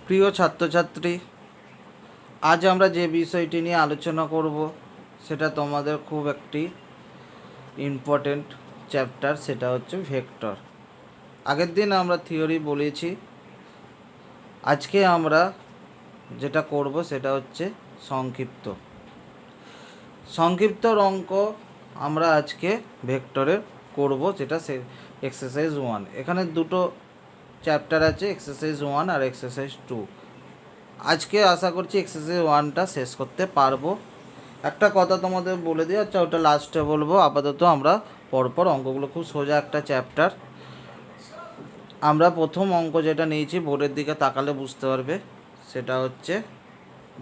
প্রিয় ছাত্রছাত্রী, আজ আমরা যে বিষয়টি নিয়ে আলোচনা করব সেটা তোমাদের খুব একটি ইম্পর্টেন্ট চ্যাপ্টার, সেটা হচ্ছে ভেক্টর। আগের দিন আমরা থিওরি বলেছি, আজকে আমরা যেটা করব সেটা হচ্ছে সংক্ষিপ্ত অঙ্ক আমরা আজকে ভেক্টরের করব, যেটা এক্সারসাইজ 1। এখানে দুটো চ্যাপ্টার আছে, এক্সারসাইজ 1 আর এক্সারসাইজ 2। আজকে আশা করছি এক্সারসাইজ 1টা শেষ করতে পারবো। একটা কথা তোমাদের বলে দিই, আচ্ছা ওটা লাস্টে বলবো। আপাতত আমরা পরপর অঙ্কগুলো, খুব সোজা একটা চ্যাপ্টার। আমরা প্রথম অঙ্ক যেটা নিয়েছি, বোর্ডের দিকে তাকালে বুঝতে পারবে, সেটা হচ্ছে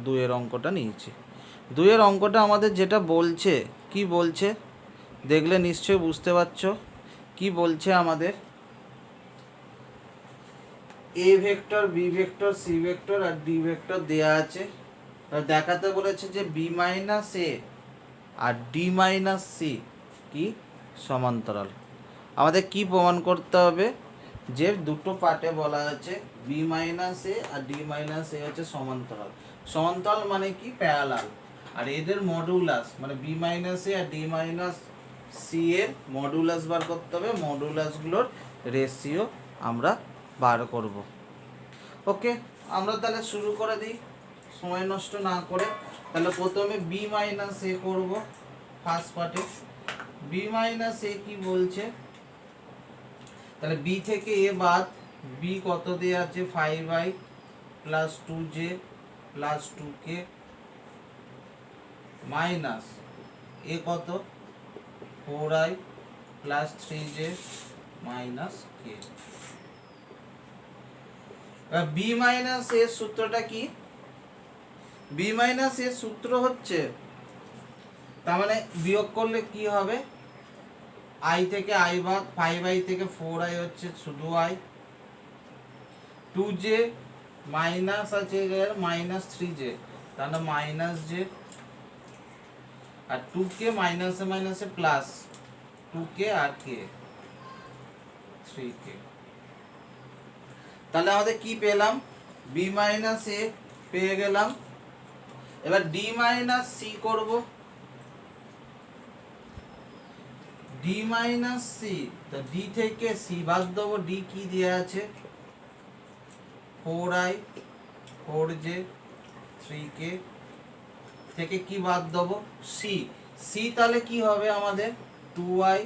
2-এর অঙ্কটা নিয়েছি। 2-এর অঙ্কটা আমাদের যেটা বলছে, কি বলছে দেখলে নিশ্চয়ই বুঝতে পারছো কি বলছে আমাদের। A vector, B vector, C vector আর ডি ভেক্টর দেয়া আছে। দেখাতে বলেছে যে বি মাইনাস এ আর ডি মাইনাস সি কি সমান্তরাল। আমাদের কি প্রমাণ করতে হবে, যে দুটো পার্টে বলা আছে বি মাইনাস এ আর ডি মাইনাস এ হচ্ছে সমান্তরাল। সমান্তরাল মানে কি, প্যারালাল। আর এদের মডুলাস মানে বি মাইনাস এ আর ডি মাইনাস সি এর মডুলাস বার করতে হবে। মডুলাসগুলোর রেশিও আমরা বার করব। ওকে, আমরা তাহলে শুরু করে দিই সময় নষ্ট না করে। তাহলে প্রথমে বি মাইনাস এ করবো ফার্স্ট পার্টে। বি মাইনাস এ কি বলছে, তাহলে বি থেকে এ বাদ। বি কত দেওয়া আছে, 5i plus 2j plus 2k minus A কত, 4i plus 3j minus k। B minus এর সূত্রটা কি, বি মাইনাস এর সূত্র হচ্ছে, তার মানে বিয়োগ করলে কি হবে, i থেকে i বাদ, 5i থেকে 4i হচ্ছে শুধু i, 2j মাইনাস আছে মাইনাস 3j, তাহলে মাইনাস j, আর 2k মাইনাসে মাইনাসে প্লাস 2k আর k 3k। তাহলে আমাদের কি পেলাম, বি মাইনাস এ পেয়ে গেলাম। এবার ডি মাইনাস সি করবো। ডি মাইনাস সি, তো ডি থেকে সি বাদ দেবো। ডি কি দেওয়া আছে, 4i 4j 3k থেকে কি বাদ দেবো, সি। সি তাহলে কি হবে আমাদের, 2i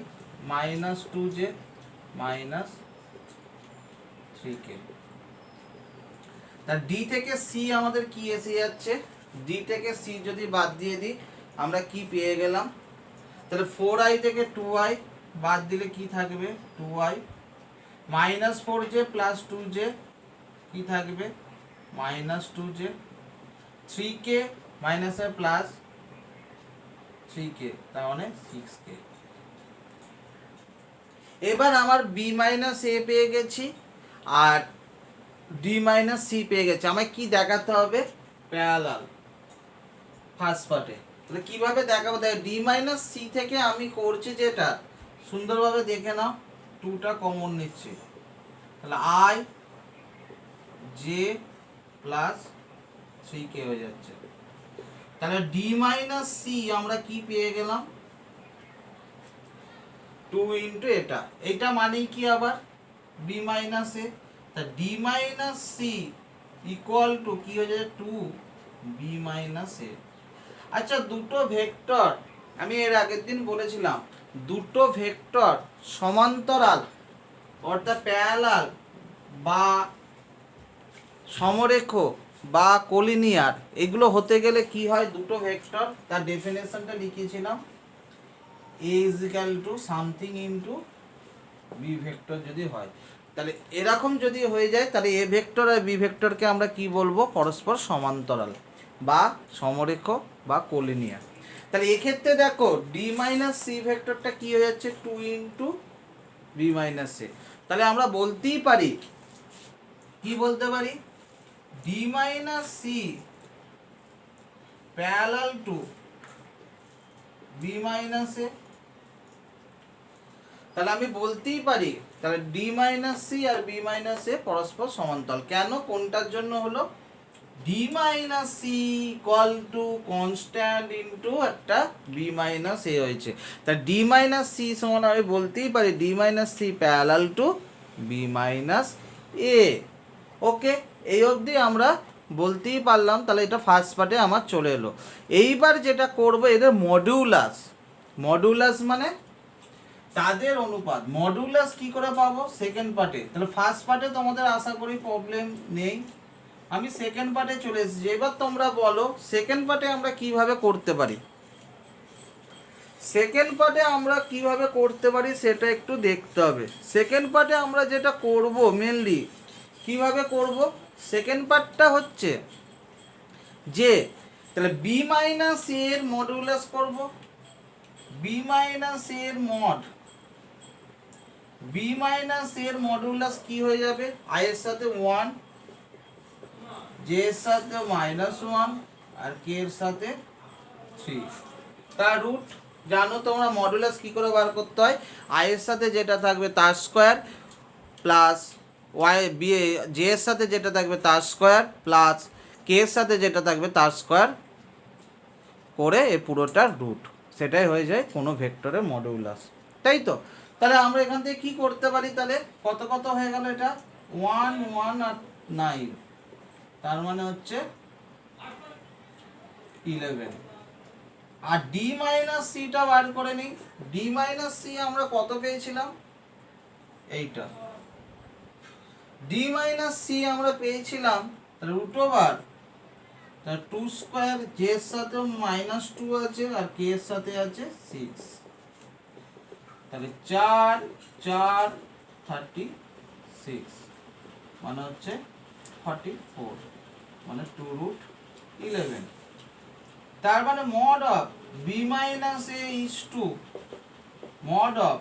minus 2j minus 3k। তা ডি থেকে সি আমাদের কি এসে যাচ্ছে, ডি থেকে সি যদি বাদ দিয়ে দিই আমরা কি পেয়ে গেলাম, তাহলে 4i থেকে 2i বাদ দিলে কি থাকবে, 2i minus 4j plus 2j কি থাকবে, মাইনাস 2j, 3k মাইনাসে প্লাস 3k, তার মানে 6k। এবার আমার বি মাইনাস এ পেয়ে গেছি আর ডি মাইনাস সি পেয়ে গেছে। আমায় কি দেখাতে হবে, প্যারালাল ফার্স্ট পার্টে। তাহলে কিভাবে দেখাবো, দেখো ডি মাইনাস সি থেকে আমি করছি যেটা, সুন্দরভাবে দেখে নাও, 2টা কমন নিচ্ছি, তাহলে i j প্লাস 3k হয়ে যাচ্ছে। তাহলে ডি মাইনাস সি আমরা কি পেয়ে গেলাম, 2 ইন্টু এটা, এটা মানেই কি আবার বি মাইনাস এ, তা D minus C equal to কি হয়ে যাচ্ছে, 2 বি মাইনাস এ। আচ্ছা, দুটো ভেক্টর, আমি এর আগের দিন বলেছিলাম, দুটো ভেক্টর সমান্তরাল অর্থাৎ প্যারালাল বা সমরেখ বা কোলিনিয়ার, এগুলো হতে গেলে কি হয়, দুটো ভেক্টর, তার ডেফিনেশনটা লিখেছিলাম, a is equal to something into b vector যদি হয়। তাহলে এরকম যদি হয়ে যায়, তাহলে এ ভেক্টর আর বি ভেক্টরকে আমরা কি বলবো, পরস্পর সমান্তরাল বা সমরেখ বা কোলিনিয়ার। তাহলে এক্ষেত্রে দেখো ডি মাইনাস সি ভেক্টরটা কি হয়ে যাচ্ছে, 2 ইন্টু বি মাইনাস এ। তাহলে আমরা বলতেই পারি, কি বলতে পারি, D minus C parallel to B minus A. তাহলে আমি বলতেই পারি তাহলে ডি মাইনাস সি আর বি মাইনাস এ পরস্পর সমান্তরাল। কেন, কোনটার জন্য হলো? D minus C equal to constant into একটা বি মাইনাস এ হয়েছে। তা ডি মাইনাস সি সমান আমি বলতেই পারি D minus C parallel to B minus A. Okay, এই অবধি আমরা বলতেই পারলাম। তাহলে এটা ফার্স্ট পার্টে আমার চলে এলো। এইবার যেটা করব, এদের মডিউলাস। মডিউলাস মানে তাদের অনুপাত। মডিউলাস কি করে পাবো? সেকেন্ড পার্টে। তাহলে ফার্স্ট পার্টে তোমাদের আশা করি প্রবলেম নেই, আমি সেকেন্ড পার্টে চলে এসেছি। এবার তোমরা বলো সেকেন্ড পার্টে আমরা কিভাবে করতে পারি। সেকেন্ড পার্টে আমরা কিভাবে করতে পারি সেটা একটু দেখতে হবে। সেকেন্ড পার্টে আমরা যেটা করব মেনলি কিভাবে করব, সেকেন্ড পার্টটা হচ্ছে যে তাহলে বি মাইনাস এর মডিউলাস করব। বি মাইনাস এর মড, বি মাইনাস এর মডিউলাস কি হয়ে যাবে? আই এর সাথে 1, জে এর সাথে -1 আর কে এর সাথে 3। তার রুট জানো তোমরা মডুলাস কি করে বার করতে হয়। আই এর সাথে যেটা থাকবে তার square plus Y B, J এর সাথে যেটা থাকবে তার স্কোয়ার প্লাস কে এর সাথে যেটা থাকবে তার স্কোয়ার করে এ পুরোটার রুট, সেটাই হয়ে যায় কোনো ভেক্টরের মডুলাস, তাই তো? তাহলে আমরা এখান থেকে কি করতে পারি? তাহলে কত কত হয়ে গেল? এটা 1 1 আর 9, তার মানে হচ্ছে 11। আর ডি মাইনাস সিটা বার করে নিই। ডি মাইনাস সি আমরা কত পেয়েছিলাম? এইটা ডি মাইনাস সি আমরা পেয়েছিলাম রুট ওভার 2 স্কোয়ার, জে এর সাথে -2 আছে আর কে এর সাথে আছে 6। তাহলে 4 4 36 মানে হচ্ছে 44, মানে 2√11। তার মানে mod of B minus A is two mod of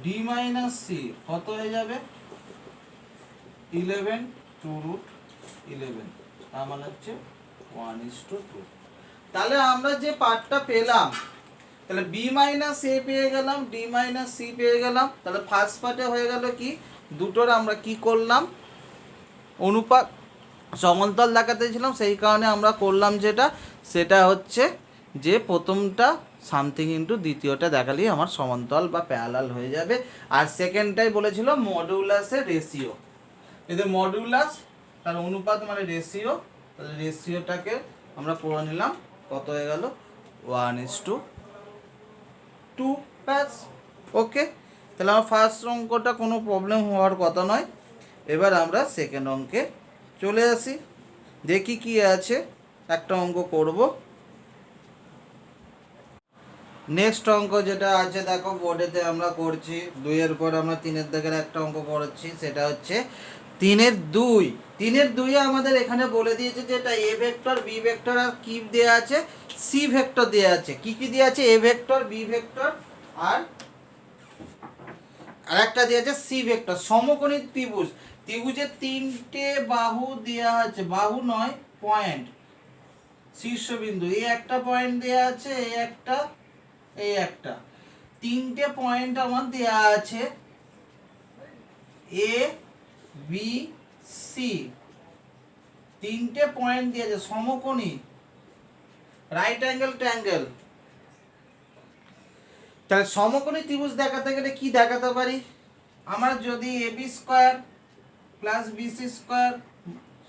D minus C কত হয়ে যাবে? 11 2√11, তার মানে হচ্ছে 1:2। তাহলে আমরা যে পার্টটা পেলাম, তাহলে বি মাইনাস এ পেয়ে গেলাম, ডি মাইনাস সি পেয়ে গেলাম। তাহলে ফার্স্ট পার্টে হয়ে গেল কি, দুটোর আমরা কি করলাম? অনুপাত সমান্তরাল দেখাতে ছিলাম, সেই কারণে আমরা করলাম যেটা, সেটা হচ্ছে যে প্রথমটা সামথিং ইন্টু দ্বিতীয়টা দেখালেই আমার সমান্তরাল বা প্যারালাল হয়ে যাবে। আর সেকেন্ডটাই বলেছিল মডুলাসের রেশিও। এদের মডুলাস তার অনুপাত মানে রেশিও, তাহলে রেশিওটাকে আমরা পড়ে নিলাম, কত হয়ে গেল? 1:2। ব্যাস, ওকে। তাহলে আমার ফার্স্ট অঙ্কটা কোনো প্রবলেম হওয়ার কথা নয়। এবার আমরা সেকেন্ড অঙ্কে চলে আসি, দেখি কি আছে। একটা অঙ্ক করব। নেক্সট অঙ্ক যেটা আছে দেখো বোর্ডেতে আমরা করছি 2-এর পর আমরা 3-এর দিকের একটা অঙ্ক করছি, সেটা হচ্ছে 3-এর 2। 3-এর 2-এ আমাদের এখানে বলে দিয়েছে যে এটা এ ভেক্টর, বি ভেক্টর আর কি দেওয়া আছে? সি ভেক্টর দেওয়া আছে। কি কি দেওয়া আছে? এ ভেক্টর, বি ভেক্টর আর আরেকটা দেওয়া আছে সি ভেক্টর। সমকোণী ত্রিভুজ, ত্রিভুজের 3টে বাহু দেওয়া আছে, বাহু নয় পয়েন্ট, শীর্ষবিন্দু। এই একটা পয়েন্ট দেওয়া আছে, এই একটা, এই একটা, 3টে পয়েন্ট আমার দেওয়া আছে এ বি সি। 3টে পয়েন্ট দেওয়া আছে সমকোণী, রাইট অ্যাঙ্গেল ট্রায়াঙ্গেল। তাহলে সমকোণী ত্রিভুজ দেখাতে গেলে কি দেখাতে পারি? আমরা যদি A B square plus BC square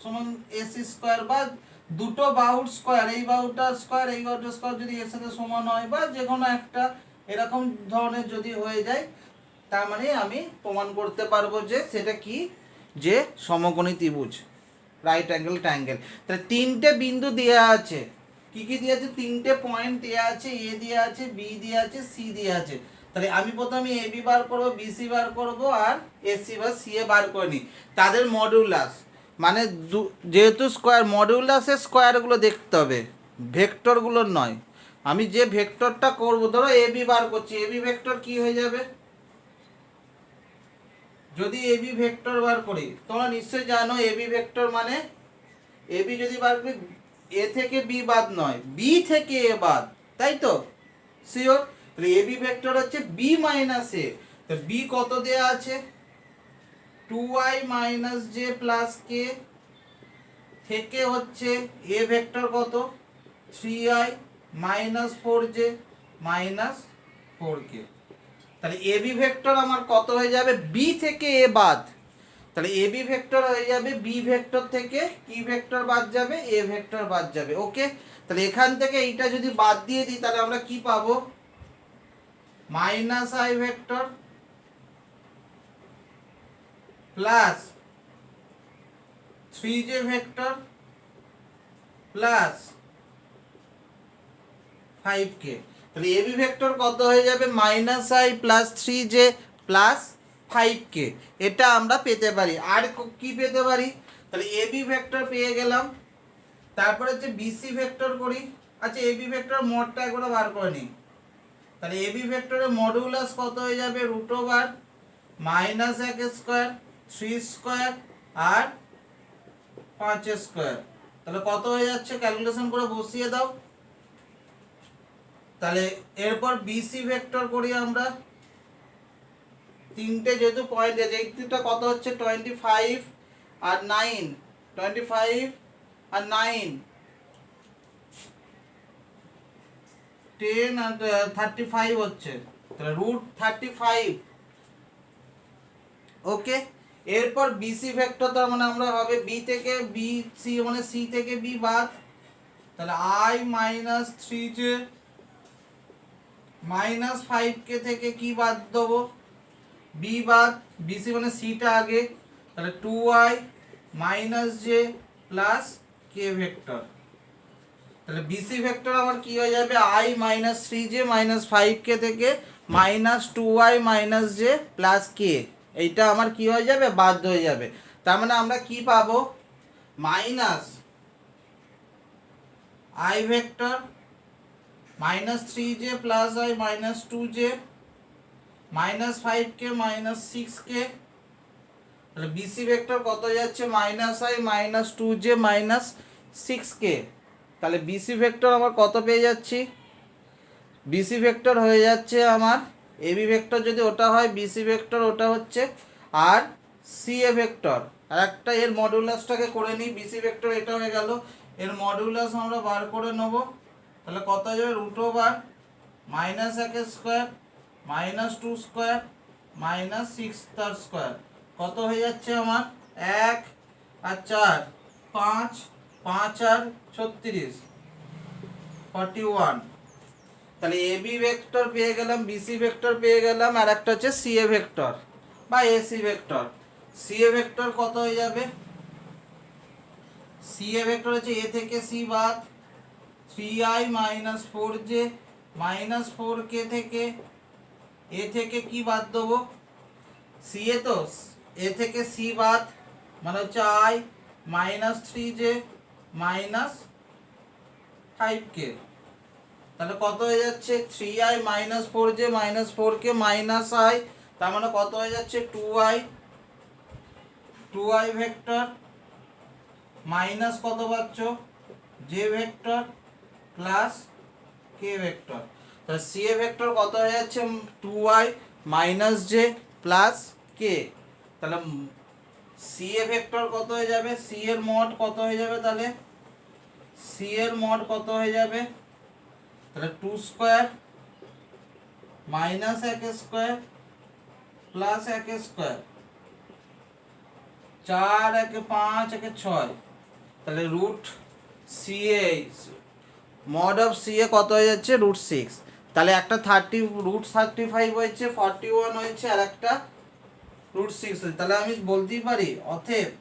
সমান এসি স্কোয়ার, বা দুটো বাহুর স্কোয়ার, এই বাহুটার স্কোয়ার এই বাহুটার স্কোয়ার যদি এর সাথে সমান হয়, বা যে কোনো একটা এরকম ধরনের যদি হয়ে যায়, তার মানে আমি প্রমাণ করতে পারবো যে সেটা কি, যে সমকোণী ত্রিভুজ, রাইট অ্যাঙ্গেল ট্রায়াঙ্গেল। তাহলে 3টে বিন্দু দেওয়া আছে, কি কি দেওয়া আছে? 3টে পয়েন্ট দেওয়া আছে, এ দেওয়া আছে, বি দেওয়া আছে, সি দেওয়া আছে। তাহলে আমি প্রথমে এ বি বার করবো, বিসি বার করবো আর এসি বা সি এ বার করে নিই। তাদের মডুলাস মানে যেহেতু স্কোয়ার, মডুলাসের স্কোয়ারগুলো দেখতে হবে, ভেক্টরগুলোর নয়। আমি যে ভেক্টরটা করব, ধরো এ বি বার করছি, এ বি ভেক্টর কি হয়ে যাবে? যদি এ বি ভেক্টর বার করি, তোমরা নিশ্চয়ই জানো এ বি ভেক্টর মানে, এ বি যদি বার করি এ থেকে বি বাদ নয়, বি থেকে এ বাদ, তাই তো? শিওর? তাহলে এ বি ভেক্টর হচ্ছে বি মাইনাস এ। তো বি কত দেয়া আছে, 2i মাইনাস জে প্লাস কে থেকে হচ্ছে এ ভেক্টর কত, 3i minus 4j minus 4k। তাহলে এ বি ভেক্টর আমার কত হয়ে যাবে, বি থেকে এ বাদ, তাহলে এ বি ভেক্টর হয়ে যাবে বি ভেক্টর থেকে কি ভেক্টর বাদ যাবে, এ ভেক্টর বাদ যাবে। ওকে, তাহলে এখান থেকে এইটা যদি বাদ দিয়ে দিই তাহলে আমরা কি পাবো, minus I vector plus 3j vector plus 5k। তাহলে এ বি ভেক্টর কত হয়ে যাবে, minus I plus 3j plus 5k, এটা আমরা পেতে পারি। আর কি পেতে পারি, তাহলে এ বি ভেক্টর পেয়ে গেলাম, তারপরে হচ্ছে বিসি ভেক্টর করি। আচ্ছা এ বি ভেক্টর মোডটা একবার বার করে নিই, তাহলে এ বি ভেক্টরের মডুলাস কত হয়ে যাবে, root over minus 1 square 3 square আর 5 স্কোয়ার। তাহলে কত হয়ে যাচ্ছে, ক্যালকুলেশন করে বসিয়ে দাও। তাহলে এরপর বিসি ভেক্টর করি আমরা, তিনটে যেহেতু পয়েন্ট আছে, এইটা কত হচ্ছে 25 আর 9, 25 আর 9 10 আর 35 হচ্ছে, তাহলে রুট 35। ওকে, এরপর বিসি ভেক্টর তার মানে আমরা হবে বি থেকে বি সি, মানে সি থেকে বি বাদ, তাহলে I minus 3j minus 5k থেকে কি বাদ দেবো, বি বাদ, বিসি মানে সিটা আগে, তাহলে 2i মাইনাস জে প্লাস কে ভেক্টর। তাহলে বিসি ভেক্টর আমার কি হয়ে যাবে, i minus 3j minus 5k থেকে minus 2i minus j plus k, এইটা আমার কি হয়ে যাবে, বাদ হয়ে যাবে। তার মানে আমরা কি পাবো, minus i vector minus 3j plus i minus 2j minus 5k minus 6k। তাহলে বিসি ভেক্টর কত যাচ্ছে, minus i minus 2j minus 6k। তাহলে বিসি ভেক্টর আমার কত পেয়ে যাচ্ছি, বিসি ভেক্টর হয়ে যাচ্ছে আমার এবি ভেক্টর, যদি ওটা হয় বিসি ভেক্টর ওটা হচ্ছে, আর সি এ ভেক্টর আর একটা এর মডুলাসটাকে করে নিই, বিসি ভেক্টর এটা হয়ে গেল, এর মডুলাস আমরা বার করে নেব। তাহলে কত হয়ে যাবে, root over minus 1 square minus 2 square minus 6 তার স্কোয়ার, কত হয়ে যাচ্ছে আমার 1 আর 4 5, 5 আর 36 41। তাহলে এ বি ভেক্টর পেয়ে গেলাম, বিসি ভেক্টর পেয়ে গেলাম, আর একটা হচ্ছে সি এ ভেক্টর বা AC vector. C A vector কত হয়ে যাবে, সি এ ভেক্টর হচ্ছে এ থেকে সি বাদ 3i minus 4j minus 4k থেকে এ থেকে কি বাদ দেবো, সি এ তো এ থেকে সি বাদ মানে হচ্ছে i minus 3j minus 5k। তাহলে কত হয়ে যাচ্ছে, 3i minus 4j minus 4k minus i, তার মানে কত হয়ে যাচ্ছে 2i ভেক্টর মাইনাস কত পাচ্ছ, জে ভেক্টর প্লাস কে ভেক্টর। তাহলে সি এ ভেক্টর কত হয়ে যাচ্ছে, 2i মাইনাস জে প্লাস কে। তাহলে সি এ ভেক্টর কত হয়ে যাবে, সি এর মড কত হয়ে যাবে, তাহলে সি এর মড কত হয়ে যাবে, তাহলে 2 square minus 1 square plus 1 square 4 1 5 1 6, তাহলে root C A mod of C A কত হয়ে যাচ্ছে, রুট 6। তাহলে একটা 30 রুট 35 হয়েছে, 41 হয়েছে, আর একটা রুট 6 হয়েছে। তাহলে আমি বলতেই পারি অতএব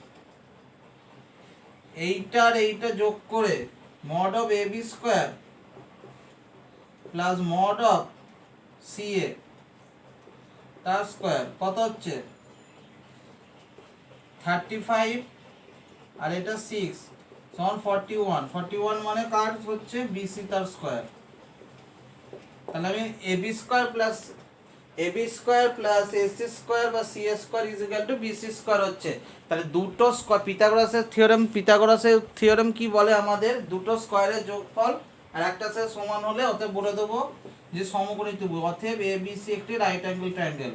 এইটার এইটা যোগ করে mod of A B square plus mod of C A তার স্কোয়ার কত হচ্ছে 35 আর এটা 6 সমান 41, 41 মানে কার হচ্ছে বিসি তার স্কোয়ার। তাহলে আমি AB square plus AC square বা C square is equal to BC square হচ্ছে। তাহলে দুটো স্কোয়ার, পিথাগোরাসের থিওরেম কি বলে আমাদের, দুটো স্কোয়ারের যোগফল আর একটা সাথে সমান হলে অতএব বলে দেবো যে সমকোণী ত্রিভুজ, অতএব এবিসি একটি রাইট অ্যাঙ্গেল ট্রায়াঙ্গেল।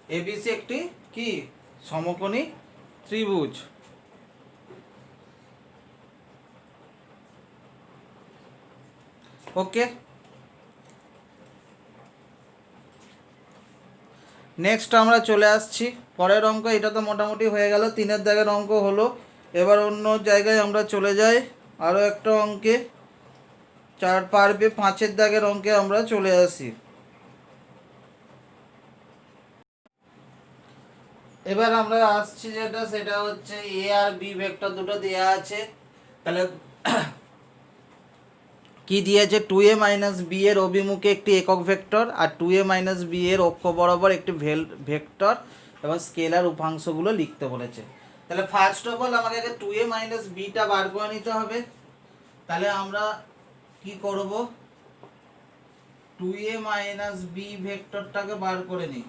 এবিসি একটি কি সমকোণী ত্রিভুজ। ওকে, নেক্সট আমরা চলে আসছি পরের অঙ্ক। এটা তো মোটামুটি হয়ে গেল, 3-এর দাগের অঙ্ক হলো। এবার অন্য জায়গায় আমরা চলে যাই, আরও একটা অঙ্কে 5-এর দাগের অঙ্কে আমরা চলে আসি। এবার আমরা আসছি যেটা, সেটা হচ্ছে এ আর বি ভেক্টর দুটো দেওয়া আছে। তাহলে কি দিয়েছে, 2a মাইনাস বি এর অভিমুখে একটি একক ভেক্টর আর 2a মাইনাস বি এর অক্ষ বরাবর একটি ভেক্টর এবং স্কেলার উপাংশগুলো লিখতে বলেছে। তাহলে ফার্স্ট অফ অল আমাকে আগে 2a মাইনাস বিটা বার করে নিতে হবে। তাহলে আমরা কি করব, 2a মাইনাস বি ভেক্টরটাকে বার করে নিই।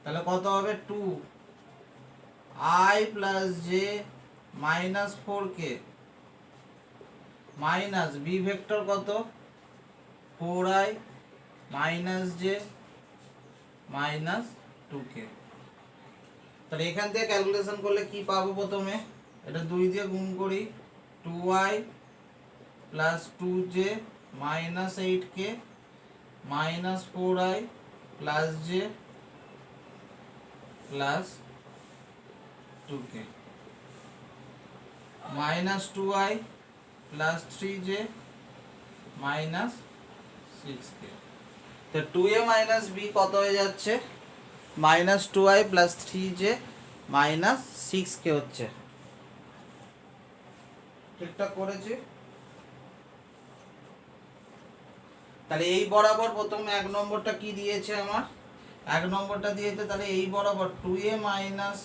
তাহলে কত হবে, 2i plus J minus 4k minus B vector কত, 4i minus J minus 2k। তাহলে এখান থেকে ক্যালকুলেশন করলে কি পাবো, প্রথমে এটা 2 দিয়ে গুণ করি, 2i plus 2j minus 8k minus 4i plus j plus 2k minus 2i plus 3j minus 6k। তো 2a মাইনাস বি কত হয়ে যাচ্ছে, minus 2i plus 3j minus 6k হচ্ছে। ঠিকঠাক করেছি? তাহলে এই বরাবর প্রথমে 1 নম্বরটা কি দিয়েছে আমার, 1 নম্বরটা দিয়েছে, তাহলে এই বরাবর 2a মাইনাস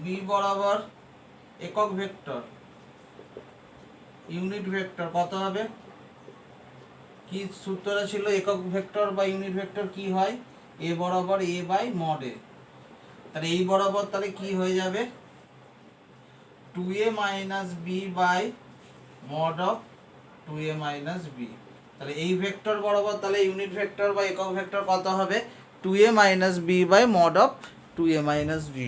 বি বরাবর একক ভেক্টর ইউনিট ভেক্টর কত হবে, কি সূত্রটা ছিল, একক ভেক্টর বা ইউনিট ভেক্টর কি হয়, এ বরাবর এ বাই মড এ। তাহলে এই বরাবর তাহলে কি হয়ে যাবে, 2a minus B by mod of 2a minus B. তাহলে এই ভেক্টর বরাবর তাহলে ইউনিট ভেক্টর বা একক ভেক্টর কত হবে, 2a minus B by mod of 2a minus B.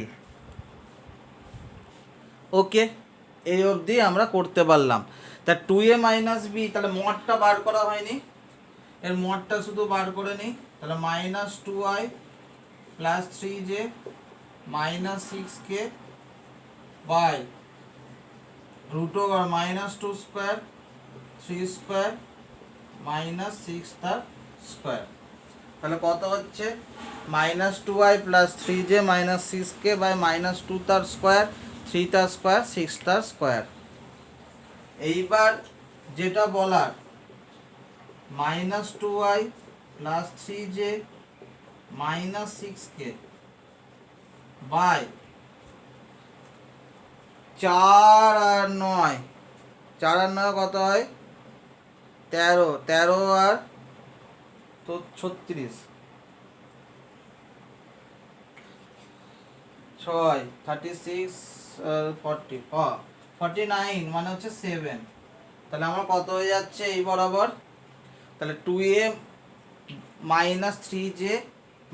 Okay, এই অবধি আমরা করতে পারলাম। তা 2a মাইনাস বি, তাহলে মডটা বার করা হয়নি, এর মডটা শুধু বার করে নিই। তাহলে minus 2i plus 3j minus 6k by root over minus 2 square 3 square minus 6 তার স্কোয়ার। তাহলে কত হচ্ছে, minus 2i plus 3j minus 6k by minus 2 তার স্কোয়ার 3 তার স্কোয়ার 6 তার স্কোয়ার। এইবার যেটা বলার, minus 2i plus 3j minus 6k by 4 আর 9, 4 আর 9 কত হয়, 13, 13 আর তো 36, 6 36 40 49 মানে হচ্ছে 7। তাহলে আমার কত হয়ে যাচ্ছে এই বরাবর, তাহলে 2a minus 3j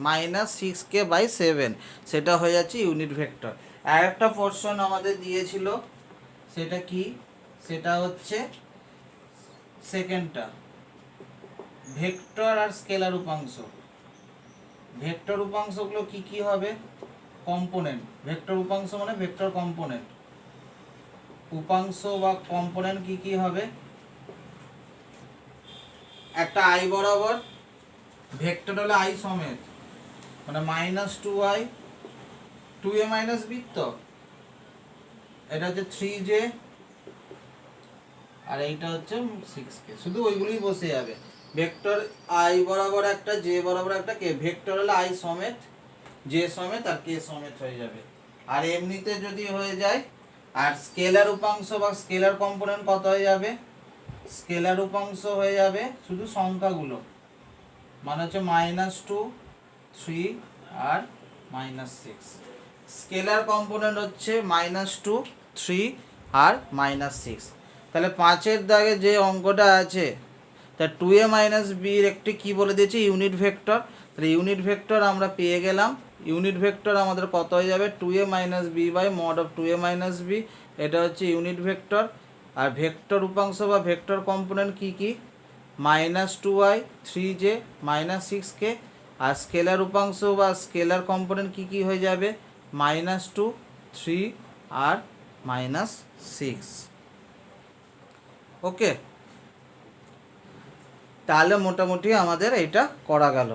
minus 6k by 7, সেটা হয়ে যাচ্ছে ইউনিট ভেক্টর। আর একটা পোর্শন আমাদের দিয়েছিল, সেটা কি, সেটা হচ্ছে সেকেন্ডটা, ভেক্টর আর স্কেলার উপাংশ। ভেক্টর উপাংশগুলো কি কি হবে, কম্পোনেন্ট। ভেক্টর উপাংশ মানে ভেক্টর কম্পোনেন্ট, উপাংশ বা কম্পোনেন্ট কি কি হবে, একটা আই বরাবর ভেক্টর হলে আই সমেত, মানে minus 2i 2a minus B, তো এটা হচ্ছে 3j আর এইটা হচ্ছে 6k, শুধু ওইগুলোই বসে যাবে। ভেক্টর আই বরাবর একটা, জে বরাবর একটা, কে ভেক্টর হলে আই সমেত জে সমেত আর কে সমেত হয়ে যাবে। আর এমনিতে যদি হয়ে যায়, আর স্কেলার উপাংশ বা স্কেলার কম্পোনেন্ট কত হয়ে যাবে, স্কেলার উপাংশ হয়ে যাবে শুধু সংখ্যাগুলো, মানে হচ্ছে -2 3 আর -6। স্কেলার কম্পোনেন্ট হচ্ছে -2 3 আর -6। তাহলে 5-এর দাগে যে অঙ্কটা আছে, তা 2a মাইনাস বির একটি কি বলে দিয়েছে, ইউনিট ভেক্টর। তাহলে ইউনিট ভেক্টর আমরা পেয়ে গেলাম। ইউনিট ভেক্টর আমাদের কত হয়ে যাবে, 2a minus B by mod of 2a minus B, এটা হচ্ছে ইউনিট ভেক্টর। আর ভেক্টর উপাংশ বা ভেক্টর কম্পোনেন্ট কী কী, -2i, 3j, -6k। আর স্কেলার উপাংশ বা স্কেলার কম্পোনেন্ট কী কী হয়ে যাবে, -2, 3 আর -6। ওকে, তাহলে মোটামুটি আমাদের এটা করা গেল।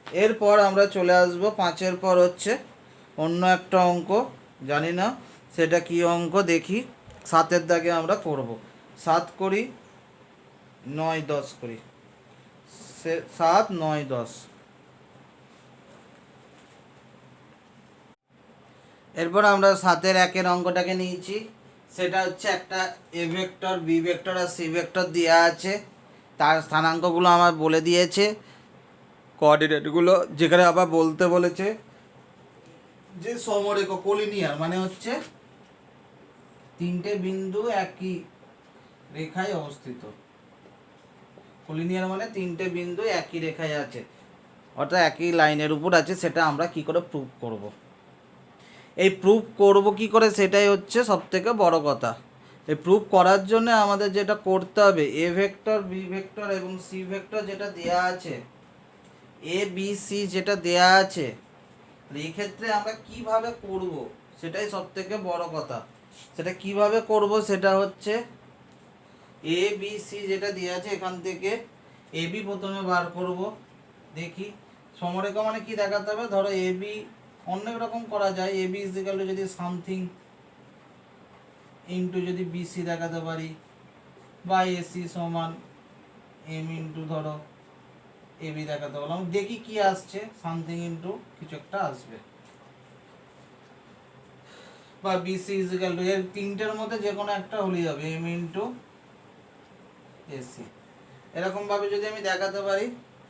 এরপর আমরা চলে আসব 5-এর পর হচ্ছে অন্য একটা অঙ্ক, জানি না সেটা কি অঙ্ক, দেখি 7-এর দাগে আমরা করব। 7 করি, 9, 10 করি, 7, 9, 10। এরপর আমরা 7-এর 1-এর অঙ্কটাকে নিয়েছি, সেটা হচ্ছে একটা এ ভেক্টর, বি ভেক্টর আর সি ভেক্টর দেওয়া আছে, তার স্থানাঙ্কগুলো আমার বলে দিয়েছে, কোঅর্ডিনেটগুলো, যেখানে আবার বলতে বলেছে যে সমরেখ কোলিনিয়ার মানে হচ্ছে 3টে বিন্দু একই রেখায় অবস্থিত। কোলিনিয়ার মানে 3টে বিন্দু একই রেখায় আছে, অর্থাৎ একই লাইনের উপর আছে। সেটা আমরা কি করে প্রুভ করব, এই প্রুভ করব কি করে, সেটাই হচ্ছে সবথেকে বড় কথা। এই প্রুভ করার জন্য আমাদের যেটা করতে হবে, এ ভেক্টর, বি ভেক্টর এবং সি ভেক্টর যেটা দেয়া আছে, এ বি সি যেটা দেয়া আছে, এই ক্ষেত্রে আমরা কিভাবে করব সেটাই সবথেকে বড় কথা। সেটা কিভাবে করব, সেটা হচ্ছে এ বি সি যেটা দেওয়া আছে, এখান থেকে এ বি প্রথমে বার করব। দেখি সমরেখা মানে কি দেখাতে হবে, ধরো এ বি অনেক রকম করা যায়, এ বি ইজিক্যাল টু যদি সামথিং ইন্টু যদি বিসি দেখাতে পারি, বা এসি সমান এম ইন্টু ধরো এ বি দেখাতে পারলাম, দেখি কি আসছে, সামথিং ইন্টু কিছু একটা আসবে, বা বিসি ইজিক্যাল টু, এর তিনটের মধ্যে যে কোনো একটা হলেই হবে, এম ইন্টু এসি। এরকম ভাবে যদি আমি দেখাতে পারি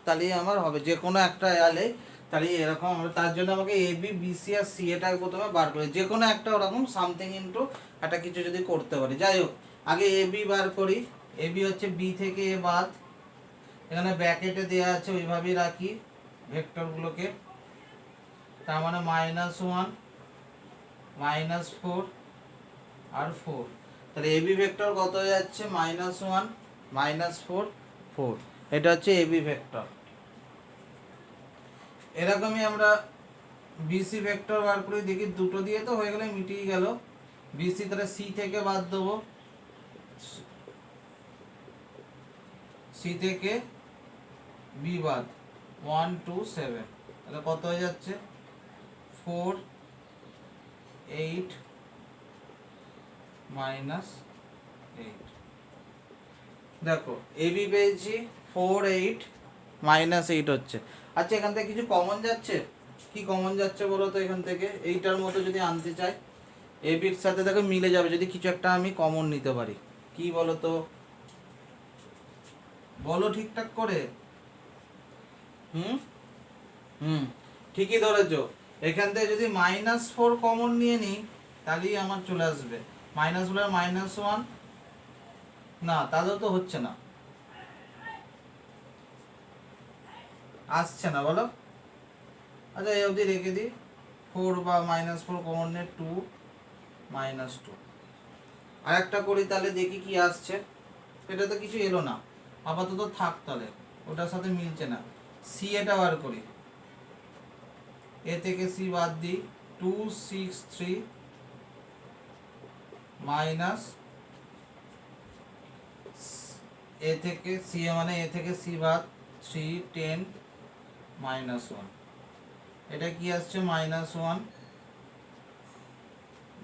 তাহলেই আমার হবে, যে কোনো একটা এলে তাহলে এরকম হবে। তার জন্য আমাকে A B, BC R C এটা প্রথমে বার করে, যে কোনো একটা ওরকম সামথিং ইন্টু একটা কিছু যদি করতে পারি। যাই হোক, আগে এ বি বার করি। এ বি হচ্ছে বি থেকে এ বাদ, এখানে ব্র্যাকেটে দেওয়া আছে ওইভাবেই রাখি ভেক্টরগুলোকে, তার মানে -1, -4 আর 4। তাহলে এ বি ভেক্টর কত হয়ে যাচ্ছে, -1, -4, 4। এটা হচ্ছে এ বি ভেক্টর। এরকমই আমরা বিসি ভেক্টর বার করে দেখি, দুটো দিয়ে তো হয়ে গেলে মিটিয়ে গেল। বিসি তাহলে সি থেকে বাদ দেবো, সি থেকে বি বাদ, 1, 2, 7, তাহলে কত হয়ে যাচ্ছে, 4, 8, -8। দেখো এ বি পেয়েছি 4, 8, -8 হচ্ছে। আচ্ছা, এখান থেকে কিছু কমন যাচ্ছে, কি কমন যাচ্ছে বলো তো, এখান থেকে এইটার মতো যদি আনতে চাই, এ বির সাথে দেখো মিলে যাবে যদি কিছু একটা আমি কমন নিতে পারি। কি বলো তো, বলো ঠিকঠাক করে। হুম হুম ঠিকই ধরেছো। এখান থেকে যদি -4 কমন নিয়ে নিই তাহলেই আমার চলে আসবে, -4 -1, না তাহলে তো হচ্ছে না, আসছে না বলো। আচ্ছা এই অবধি রেখে দিই, 4 বা -4 কমন নিয়ে 2, -2। আর একটা করি তাহলে, দেখি কি আসছে। এটা তো কিছু এলো না, আপাতত থাক, তাহলে ওটার সাথে মিলছে না। সি এটা বার করি, এ থেকে সি বাদ দিই, 2, 6, 3 মাইনাস, এ থেকে সি মানে এ থেকে সি বাদ, 3, 10, -1। এটা কি আসছে, -1,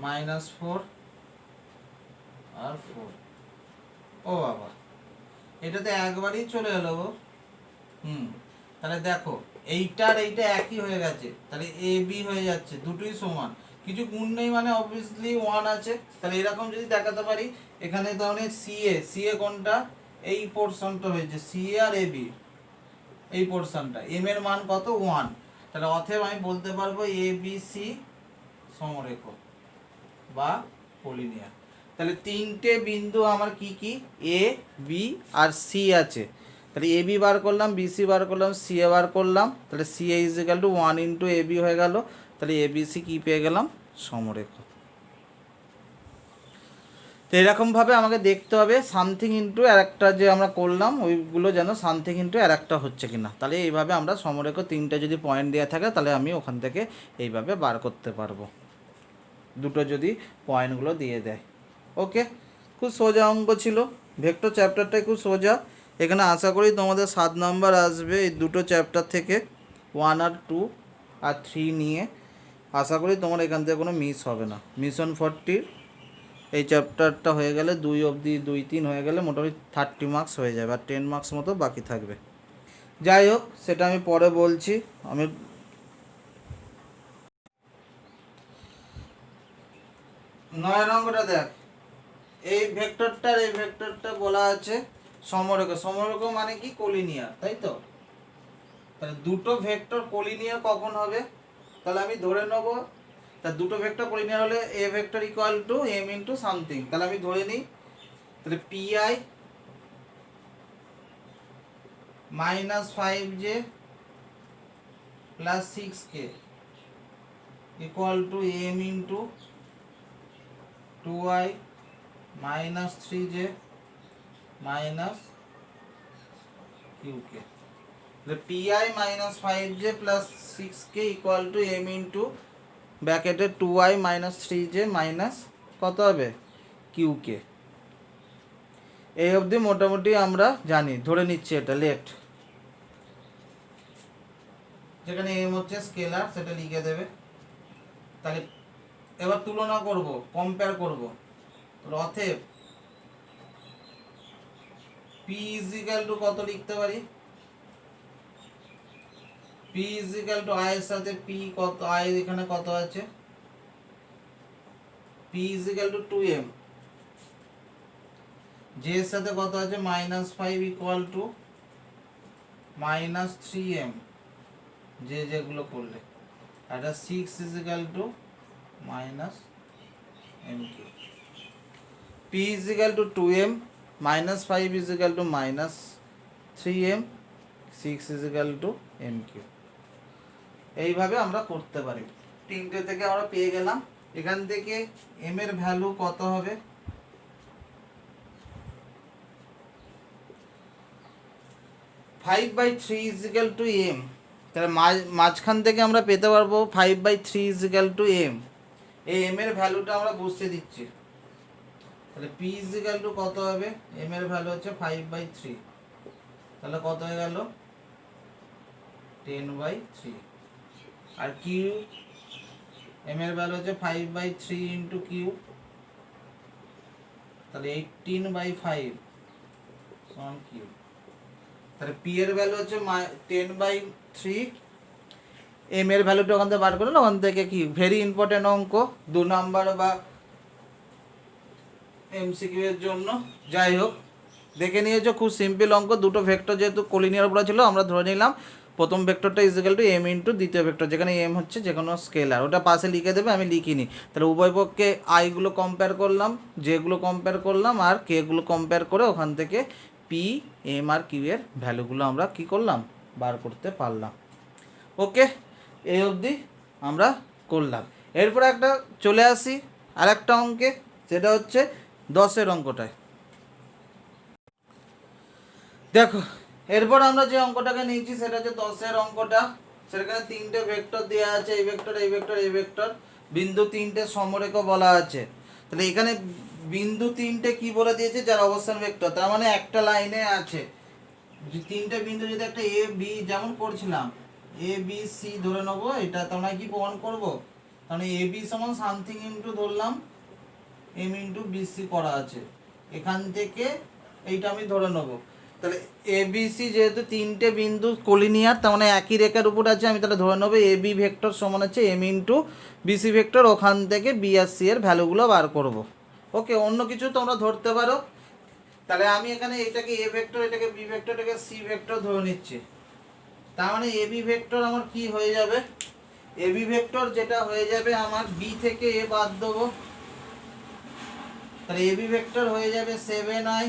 -4 আর 4। ও বাবা, এটাতে একবারই চলে এলো গো। তাহলে দেখো এইটার এইটা একই হয়ে গেছে, তাহলে এ বি হয়ে যাচ্ছে, দুটোই সমান, কিছু গুণ নেই মানে অবভিয়াসলি 1 আছে। তাহলে এরকম যদি দেখাতে পারি, এখানে তাহলে সি এ কোনটা, এই পোর্শনটা হয়েছে C A R A B, এই পোর্শনটা, এম এর মান কত, 1। তাহলে অতএব আমি বলতে পারবো এ বি সি সমরেখ বা কোলিনিয়ার। তাহলে তিনটে বিন্দু আমার কি কি, এ বি আর সি আছে। তাহলে এ বি বার করলাম, বিসি বার করলাম, সি এ বার করলাম, তাহলে C A is equal to 1 into A B হয়ে গেল। তাহলে এ বি সি কী পেয়ে গেলাম? সমরেখ। তো এরকমভাবে আমাকে দেখতে হবে সামথিং ইন্টু আর একটা যে আমরা করলাম ওইগুলো যেন সামথিং ইন্টু আর একটা হচ্ছে কি না। তাহলে এইভাবে আমরা সমরেখ তিনটে যদি পয়েন্ট দেওয়া থাকে তাহলে আমি ওখান থেকে এইভাবে বার করতে পারবো, দুটো যদি পয়েন্টগুলো দিয়ে দেয়। ওকে, খুব সোজা অঙ্ক ছিল, ভেক্টর চ্যাপ্টারটাই খুব সোজা। এখানে আশা করি তোমাদের 7 নাম্বার আসবে এই দুটো চ্যাপ্টার থেকে, 1 আর 2 আর 3 নিয়ে। আশা করি তোমার এখান থেকে কোনো মিস হবে না। মিশন 40 এই চ্যাপ্টারটা হয়ে গেলে 2 অবধি 2, 3 হয়ে গেলে মোটামুটি 30 মার্কস হয়ে যাবে, আর 10 মার্কস মতো বাকি থাকবে। যাই হোক, সেটা আমি পরে বলছি। আমি 9 অঙ্কটা দেখ। এই ভেক্টরটা বলা আছে সমরেখ। সমরেখ মানে কি? কোলিনিয়ার, তাই তো? তাহলে দুটো ভেক্টর কোলিনিয়ার কখন হবে? তাহলে আমি ধরে নেব, তা দুটো ভেক্টর কোলিনিয়ার হলে A vector equal to M into something. তাহলে আমি ধরে নিই, তাহলে PI minus 5j plus 6k equal to M into 2i minus 3j minus qk। PI minus 5j plus 6k equal to M into ব্র্যাকেটে 2i minus 3j minus কত হবে? qk। এই অবধি মোটামুটি আমরা জানি, ধরে নিচ্ছি এটা লেট। যেখানে এম হচ্ছে স্কেলার সেটা লিখে দেবে। তাহলে এবার তুলনা করব, কম্পেয়ার করব। অতএব পি ইজ ইকাল টু কত লিখতে পারি? P is equal two I এর সাথে পি কত, আই এখানে কত আছে? P is equal two 2m, J এর সাথে কত আছে? -5 ইকুয়াল টু -3m, যে যেগুলো করলে। এটা 6 is equal two -mq। p is equal two 2m, -5 is equal two -3m, 6 is equal two mq। এইভাবে আমরা করতে পারি। তিনটে থেকে আমরা পেয়ে গেলাম। এখান থেকে m এর ভ্যালু কত হবে? 5/3 ইজ ইকাল টু m। তাহলে মাঝখান থেকে আমরা পেতে পারবো 5/3 ইজ ইকাল টু m। এই m এর ভ্যালুটা আমরা বসিয়ে দিচ্ছি। তাহলে p ইজ ইকাল টু কত হবে? m এর ভ্যালু হচ্ছে 5/3, তাহলে কত হয়ে গেল? 10/3। আর q, m এর ভ্যালু হচ্ছে 5/3 ইন্টু q, তাহলে 18/5 সমান q। তাহলে p এর ভ্যালু হচ্ছে 10/3, m এর ভ্যালুটা ওখান থেকে বার করলেন। ওখান থেকে কি ভেরি ইম্পর্টেন্ট অঙ্ক, 2 নাম্বার বা এমসিকিউ এর জন্য। যাই হোক, দেখে নিয়েছো, খুব সিম্পল অঙ্ক। দুটো ভেক্টর যেহেতু কোলিনিয়ার উপরে ছিল, আমরা ধরে নিলাম প্রথম ভেক্টরটা is equal to M into দ্বিতীয় ভেক্টর, যেখানে এম হচ্ছে যে কোনো স্কেলার, ওটা পাশে লিখে দেবে, আমি লিখিনি। তাহলে উভয় পক্ষে আইগুলো কম্পেয়ার করলাম, যেগুলো কম্পেয়ার করলাম, আর কেগুলো কম্পেয়ার করে ওখান থেকে পি, এম আর কিউ এর ভ্যালুগুলো আমরা কি করলাম? বার করতে পারলাম। ওকে, এই অবধি আমরা করলাম। এরপরে একটা চলে আসি আর একটা অঙ্কে, সেটা হচ্ছে 10-এর অঙ্কটায়। দেখো, এরপর আমরা যে অঙ্কটাকে নিয়েছি সেটা হচ্ছে 10-এর অঙ্কটা। সেখানে তিনটে ভেক্টর দেওয়া আছে, এই ভেক্টর, এই ভেক্টর, এই ভেক্টর, বিন্দু তিনটে সমরেখ বলা আছে। তাহলে এখানে বিন্দু তিনটে কি বলে দিয়েছে? যার অবস্থান ভেক্টর, তার মানে একটা লাইনে আছে। তিনটে বিন্দু যদি একটা এ বি, যেমন করছিলাম এ বি সি ধরে নেবো, এটা তোমরা কি প্রমাণ করবো? তাহলে এ বি সমান সামথিং ইন্টু ধরলাম এম ইন্টু বিসি করা আছে, এখান থেকে এইটা আমি ধরে নেবো। তাহলে এ বি সি যেহেতু তিনটে বিন্দু কোলিনিয়ার, তার মানে একই রেখার উপর আছে, আমি তাহলে ধরে নেবো এ বি ভেক্টর সমান হচ্ছে এম ইন্টু বিসি ভেক্টর। ওখান থেকে বি আর সি এর ভ্যালুগুলো বার করব। ওকে, অন্য কিছু তোমরা ধরতে পারো। তাহলে আমি এখানে এটাকে এ ভেক্টর, এটাকে বি ভেক্টর, এটাকে সি ভেক্টর ধরে নিচ্ছি। তার মানে এ বি ভেক্টর আমার কি হয়ে যাবে? এ বি ভেক্টর যেটা হয়ে যাবে আমার, বি থেকে এ বাদ দেবো, তাহলে এ বি ভেক্টর হয়ে যাবে 7i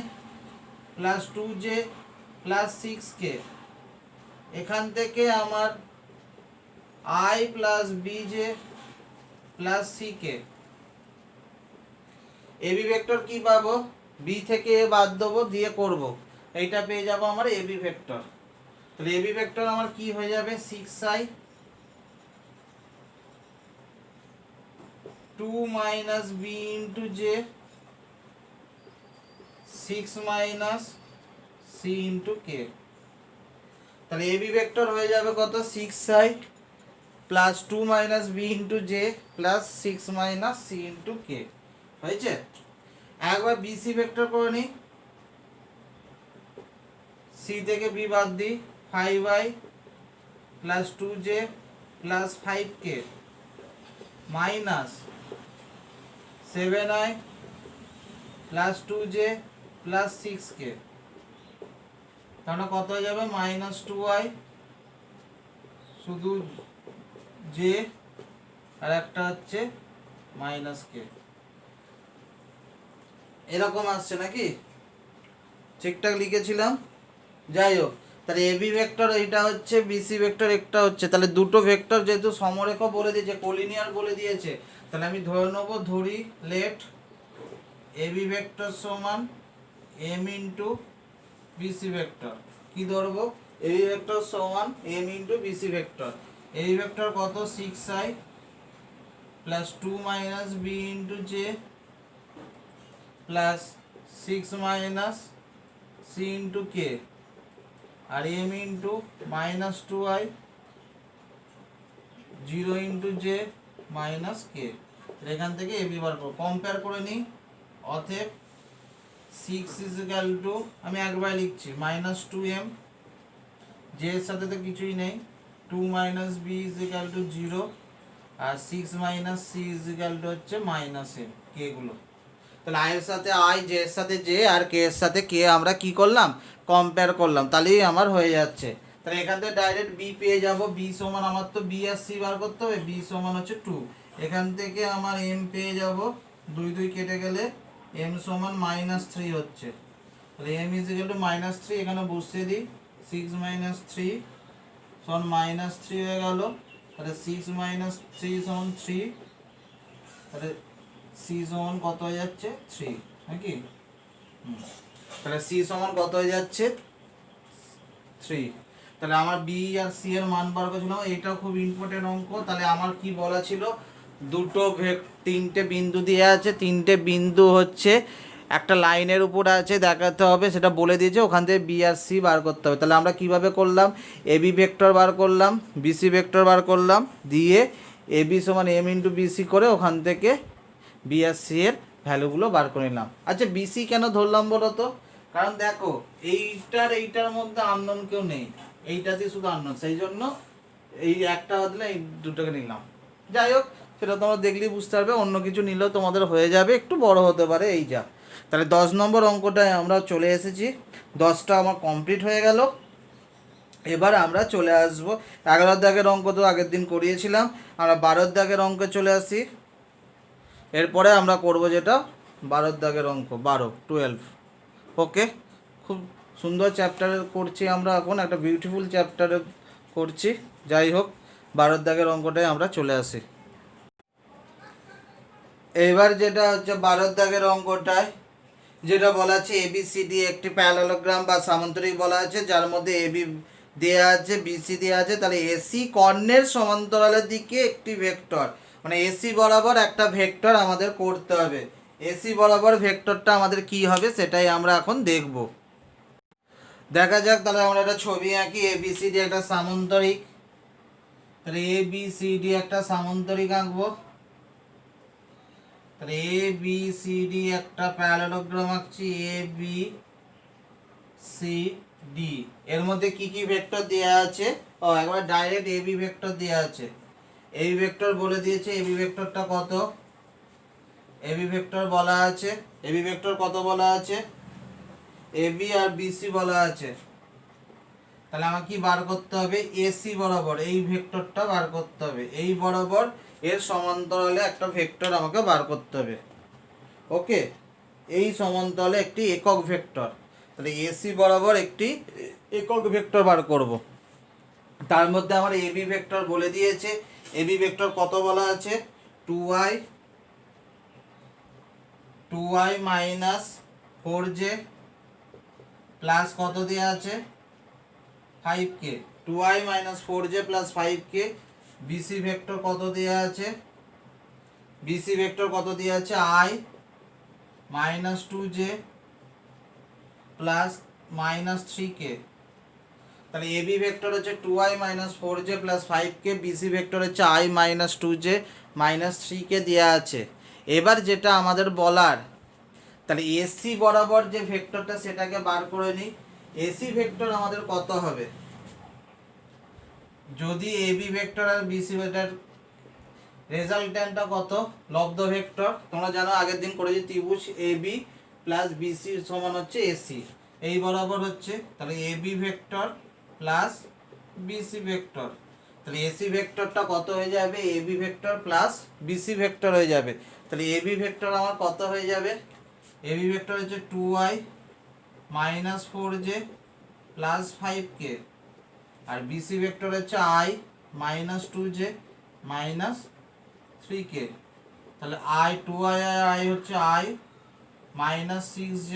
plus 2j plus 6k, এখান থেকে আমার i plus bj plus ck। AB vector কি পাবো, বি থেকে এ বাদ দেবো দিয়ে করব, এইটা পেয়ে যাবো আমার এবি ভেক্টর। তাহলে এবি ভেক্টর আমার কি হয়ে যাবে, 6i 2 minus B into j 6 minus C into k. তাহলে এবি ভেক্টর হয়ে যাবে কত, 6i plus 2 minus B into j plus 6 minus C into k হয়েছে। একবার বিসি ভেক্টর করে নিই, সি থেকে বি বাদ দিই, 5i plus 2j plus 5k minus 7i plus 2j plus 6k। তাহলে কত হয়ে যাবে, মাইনাস 2i শুধু j আর একটা হচ্ছে মাইনাস k। এরকম আসছে নাকি, ঠিকঠাক লিখেছিলাম। যাই হোক, তাহলে এবি ভেক্টর এইটা হচ্ছে, বিসি ভেক্টর একটা হচ্ছে, তাহলে দুটো ভেক্টর যেহেতু সমরেখ বলে দিয়েছে, কোলিনিয়ার বলে দিয়েছে, তাহলে আমি ধরে নেবো, ধরি লেট এবি ভেক্টর সমান এম ইন্টু বিসি ভেক্টর। কি ধরবো, এবি ভেক্টর সমান M into BC vector. AB vector কত, 6i plus 2 minus B into j plus 6 minus C into k, আর M into minus 2i 0 into j minus k. এখান থেকে AB বার করব, compare করে নিই। অতএব 6 ইজ ইকুয়াল টু, আমি একবার লিখছি, মাইনাস 2m, জে এর সাথে তো কিছুই নেই, 2 minus B is equal to 0, আর 6 minus C is equal to হচ্ছে মাইনাস এম, কে গুলো। তাহলে আই এর সাথে আই, জে এর সাথে জে, আর কে এর সাথে কে আমরা কি করলাম, কম্পেয়ার করলাম, তাহলেই আমার হয়ে যাচ্ছে। তাহলে এখান থেকে ডাইরেক্ট বি পেয়ে যাব, বি সমান, আমার তো বি আর সি বার করতে হবে, বি সমান হচ্ছে 2। এখান থেকে আমার এম পেয়ে যাব, 2 2 কেটে গেলে এম সমান মাইনাস 3 হচ্ছে। তাহলে M is equal to minus 3, এখানে বসিয়ে দিই, 6 মাইনাস 3 সমান মাইনাস 3 হয়ে গেল। তাহলে 6 মাইনাস 3 সমান 3, তাহলে সি সমান কত হয়ে যাচ্ছে, 3 নাকি। তাহলে সি সমান কত হয়ে যাচ্ছে, 3। তাহলে আমার বি আর সি এর মান বার করেছিলাম, এটাও খুব ইম্পর্টেন্ট অঙ্ক। তাহলে আমার কি বলা ছিল, দুটো তিনটে বিন্দু দিয়ে আছে, তিনটে বিন্দু হচ্ছে একটা লাইনের উপর আছে, দেখাতে হবে, সেটা বলে দিয়েছে, ওখান থেকে বি আর সি বার করতে হবে। তাহলে আমরা কিভাবে করলাম, এবি ভেক্টর বার করলাম, বিসি ভেক্টর বার করলাম, দিয়ে এবি সমান এম ইন্টু বিসি করে ওখান থেকে বি আর সি এর ভ্যালুগুলো বার করে নিলাম। আচ্ছা, বিসি কেন ধরলাম বলো তো, কারণ দেখো এইটার মধ্যে আননোন কেউ নেই, এইটাতে শুধু আননোন, সেই জন্য এই একটা বদলে এই দুটোকে নিলাম। যাই হোক, সেটা তোমরা দেখলেই বুঝতে পারবে, অন্য কিছু নিলেও তোমাদের হয়ে যাবে, একটু বড় হতে পারে, এই যা। তাহলে 10 নম্বর অঙ্কটায় আমরা চলে এসেছি, 10টা আমার কমপ্লিট হয়ে গেল। এবার আমরা চলে আসব 11 দাগের অঙ্ক, তো আগের দিন করিয়েছিলাম, আমরা 12 দাগের অঙ্কে চলে আসি। এরপরে আমরা করব যেটা 12 দাগের অঙ্ক, 12 ওকে। খুব সুন্দর চ্যাপ্টারে করছি আমরা এখন, একটা বিউটিফুল চ্যাপ্টারে করছি। যাই হোক, 12 দাগের অঙ্কটায় আমরা চলে আসি। এবার যেটা হচ্ছে 12 দাগের অঙ্কটায় যেটা বলা আছে, এবিসিডি একটি প্যারালোগ্রাম বা সামান্তরিক বলা আছে, যার মধ্যে এবি দেয়া আছে, বিসি দেয়া আছে। তাহলে এসি কর্ণের সমান্তরালের দিকে একটি ভেক্টর, মানে এসি বরাবর একটা ভেক্টর আমাদের করতে হবে। এসি বরাবর ভেক্টরটা আমাদের কি হবে সেটাই আমরা এখন দেখব। দেখা যাক, তাহলে আমরা একটা ছবি আঁকি, এবিসিডি একটা সামান্তরিক। তাহলে এবিসিডি একটা সামান্তরিক আঁকবো। তাহলে এ বি সি ডি একটা প্যারালোগ্রাম আঁকছি, এ বি সি ডি। এর মধ্যে কি কি ভেক্টর দেওয়া আছে, ও একবার ডাইরেক্ট এ বি ভেক্টর দেওয়া আছে। এই ভেক্টর বলে দিয়েছে, এ বি ভেক্টরটা কত, এ বি ভেক্টর বলা আছে, এ বি ভেক্টর কত বলা আছে, এ বি আর বিসি বলা আছে। তাহলে আমাকে কি বার করতে হবে, এসি বরাবর এই ভেক্টরটা বার করতে হবে, এই বরাবর এর সমান্তরালে একটা ভেক্টর আমাকে বার করতে হবে। ওকে, এই সমান্তরালে একটি একক ভেক্টর। তাহলে এসি বরাবর একটি একক ভেক্টর বার করব। তার মধ্যে আমার এবি ভেক্টর বলে দিয়েছে। এবি ভেক্টর কত বলা আছে? 2y মাইনাস 4j প্লাস কত দেওয়া আছে? 5k। 2y minus 4j plus 5k। BC vector কত দেওয়া আছে? বিসি ভেক্টর কত দেওয়া আছে? i minus 2j plus minus 3k। তাহলে এবি ভেক্টর হচ্ছে 2i minus 4j plus 5k, BC vector হচ্ছে i minus 2j minus 3k দেওয়া আছে। এবার যেটা আমাদের বলার, তাহলে এসি বরাবর যে ভেক্টরটা সেটাকে বার করে নিই। এসি ভেক্টর আমাদের কত হবে? যদি এবি ভেক্টর আর বিসি ভেক্টর রেজাল্ট্যান্টটা কত? লব্ধ ভেক্টর তোমরা জানো, আগের দিন করেছি ত্রিভুজ এবি প্লাস বিসি সমান হচ্ছে এসি, এই বরাবর হচ্ছে। তাহলে AB vector plus BC vector, তাহলে এসি ভেক্টরটা কত হয়ে যাবে? AB vector plus BC vector হয়ে যাবে। তাহলে এবি ভেক্টর আমার কত হয়ে যাবে? এবি ভেক্টর হচ্ছে 2i minus 4j plus 5k, আর বিসি ভেক্টর হচ্ছে i minus 2j minus 3k। তাহলে i 2i i হচ্ছে i minus 6j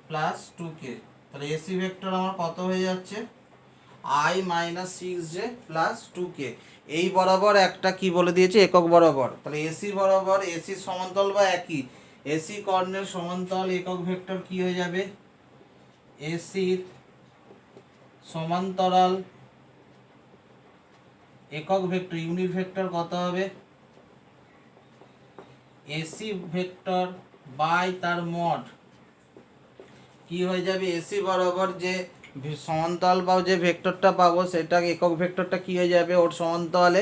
plus 2k। তাহলে এসি ভেক্টর আমার কত হয়ে যাচ্ছে? i minus 6j plus 2k। এই বরাবর একটা কি বলে দিয়েছে? একক বরাবর। তাহলে এসি বরাবর, এসি সমান্তরাল বা একই, এসি কর্ণের সমান্তরাল একক ভেক্টর কি হয়ে যাবে? এসির সমান্তরাল একক ভেক্টর ইউনিট ভেক্টর কত হবে? এসি ভেক্টর বাই তার মড কি হয়ে যাবে? এসি বরাবর যে সমান্তরাল বা যে ভেক্টরটা পাবো সেটা একক ভেক্টরটা কি হয়ে যাবে? ওর সমান্তরালে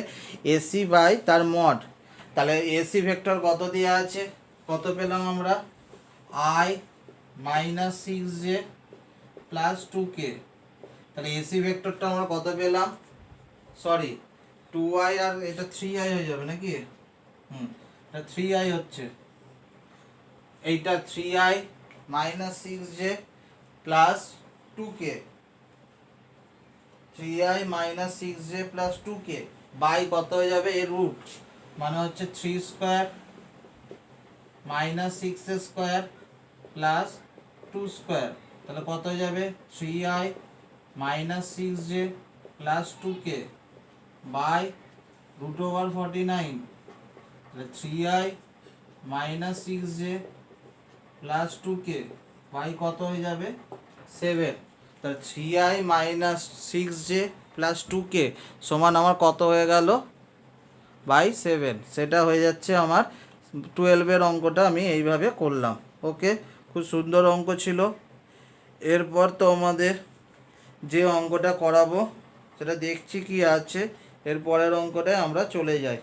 এসি বাই তার মড। তাহলে এসি ভেক্টর কত দেওয়া আছে? কত পেলাম আমরা? i minus 6j plus 2k। তাহলে এসি ভেক্টরটা আমরা কত পেলাম? সরি, 2i আর এটা 3i হয়ে যাবে নাকি? এটা 3i হচ্ছে, এইটা 3i minus 6j plus 2k, 3i minus 6j plus 2k by কত হয়ে যাবে? এর রুট মানে হচ্ছে 3 square minus 6 square plus 2 square. তাহলে কত হয়ে যাবে? 3i minus 6j plus 2k by root over 49। তাহলে 3i minus 6j plus 2k by কত হয়ে যাবে? 7। তাহলে 3i minus 6j plus 2k সমান আমার কত হয়ে গেল? বাই 7। সেটা হয়ে যাচ্ছে আমার 12-এর অঙ্কটা আমি এইভাবে করলাম। ওকে, খুব সুন্দর অঙ্ক ছিল। এরপর তো আমাদের যে অঙ্কটা করাবো সেটা দেখছি কি আছে। এর পরের অঙ্কটায় আমরা চলে যাই।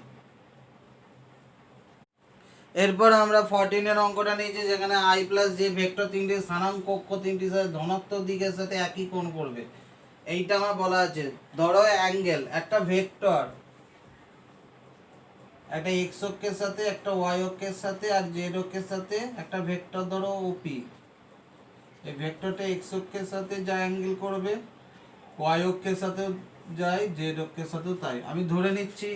এরপর আমরা 14-এর অঙ্কটা নিয়েছি, যেখানে i প্লাস যে ভেক্টর তিনটি স্থানাঙ্ক কক্ষ তিনটির সাথে ধনাত্মক দিকের সাথে একই কোণ করবে। এইটা আমার বলা আছে। ধরো অ্যাঙ্গেল, একটা ভেক্টর একটা এক্স অক্ষের সাথে, একটা ওয়াই অক্ষের সাথে আর জেড অক্ষের সাথে একটা ভেক্টর ধরো ওপি। এই ভেক্টরটা এক্স অক্ষের সাথে যা অ্যাঙ্গেল করবে, ওয়াই অক্ষের সাথে যাই, জেড অক্ষের সাথেও তাই। আমি ধরে নিচ্ছি,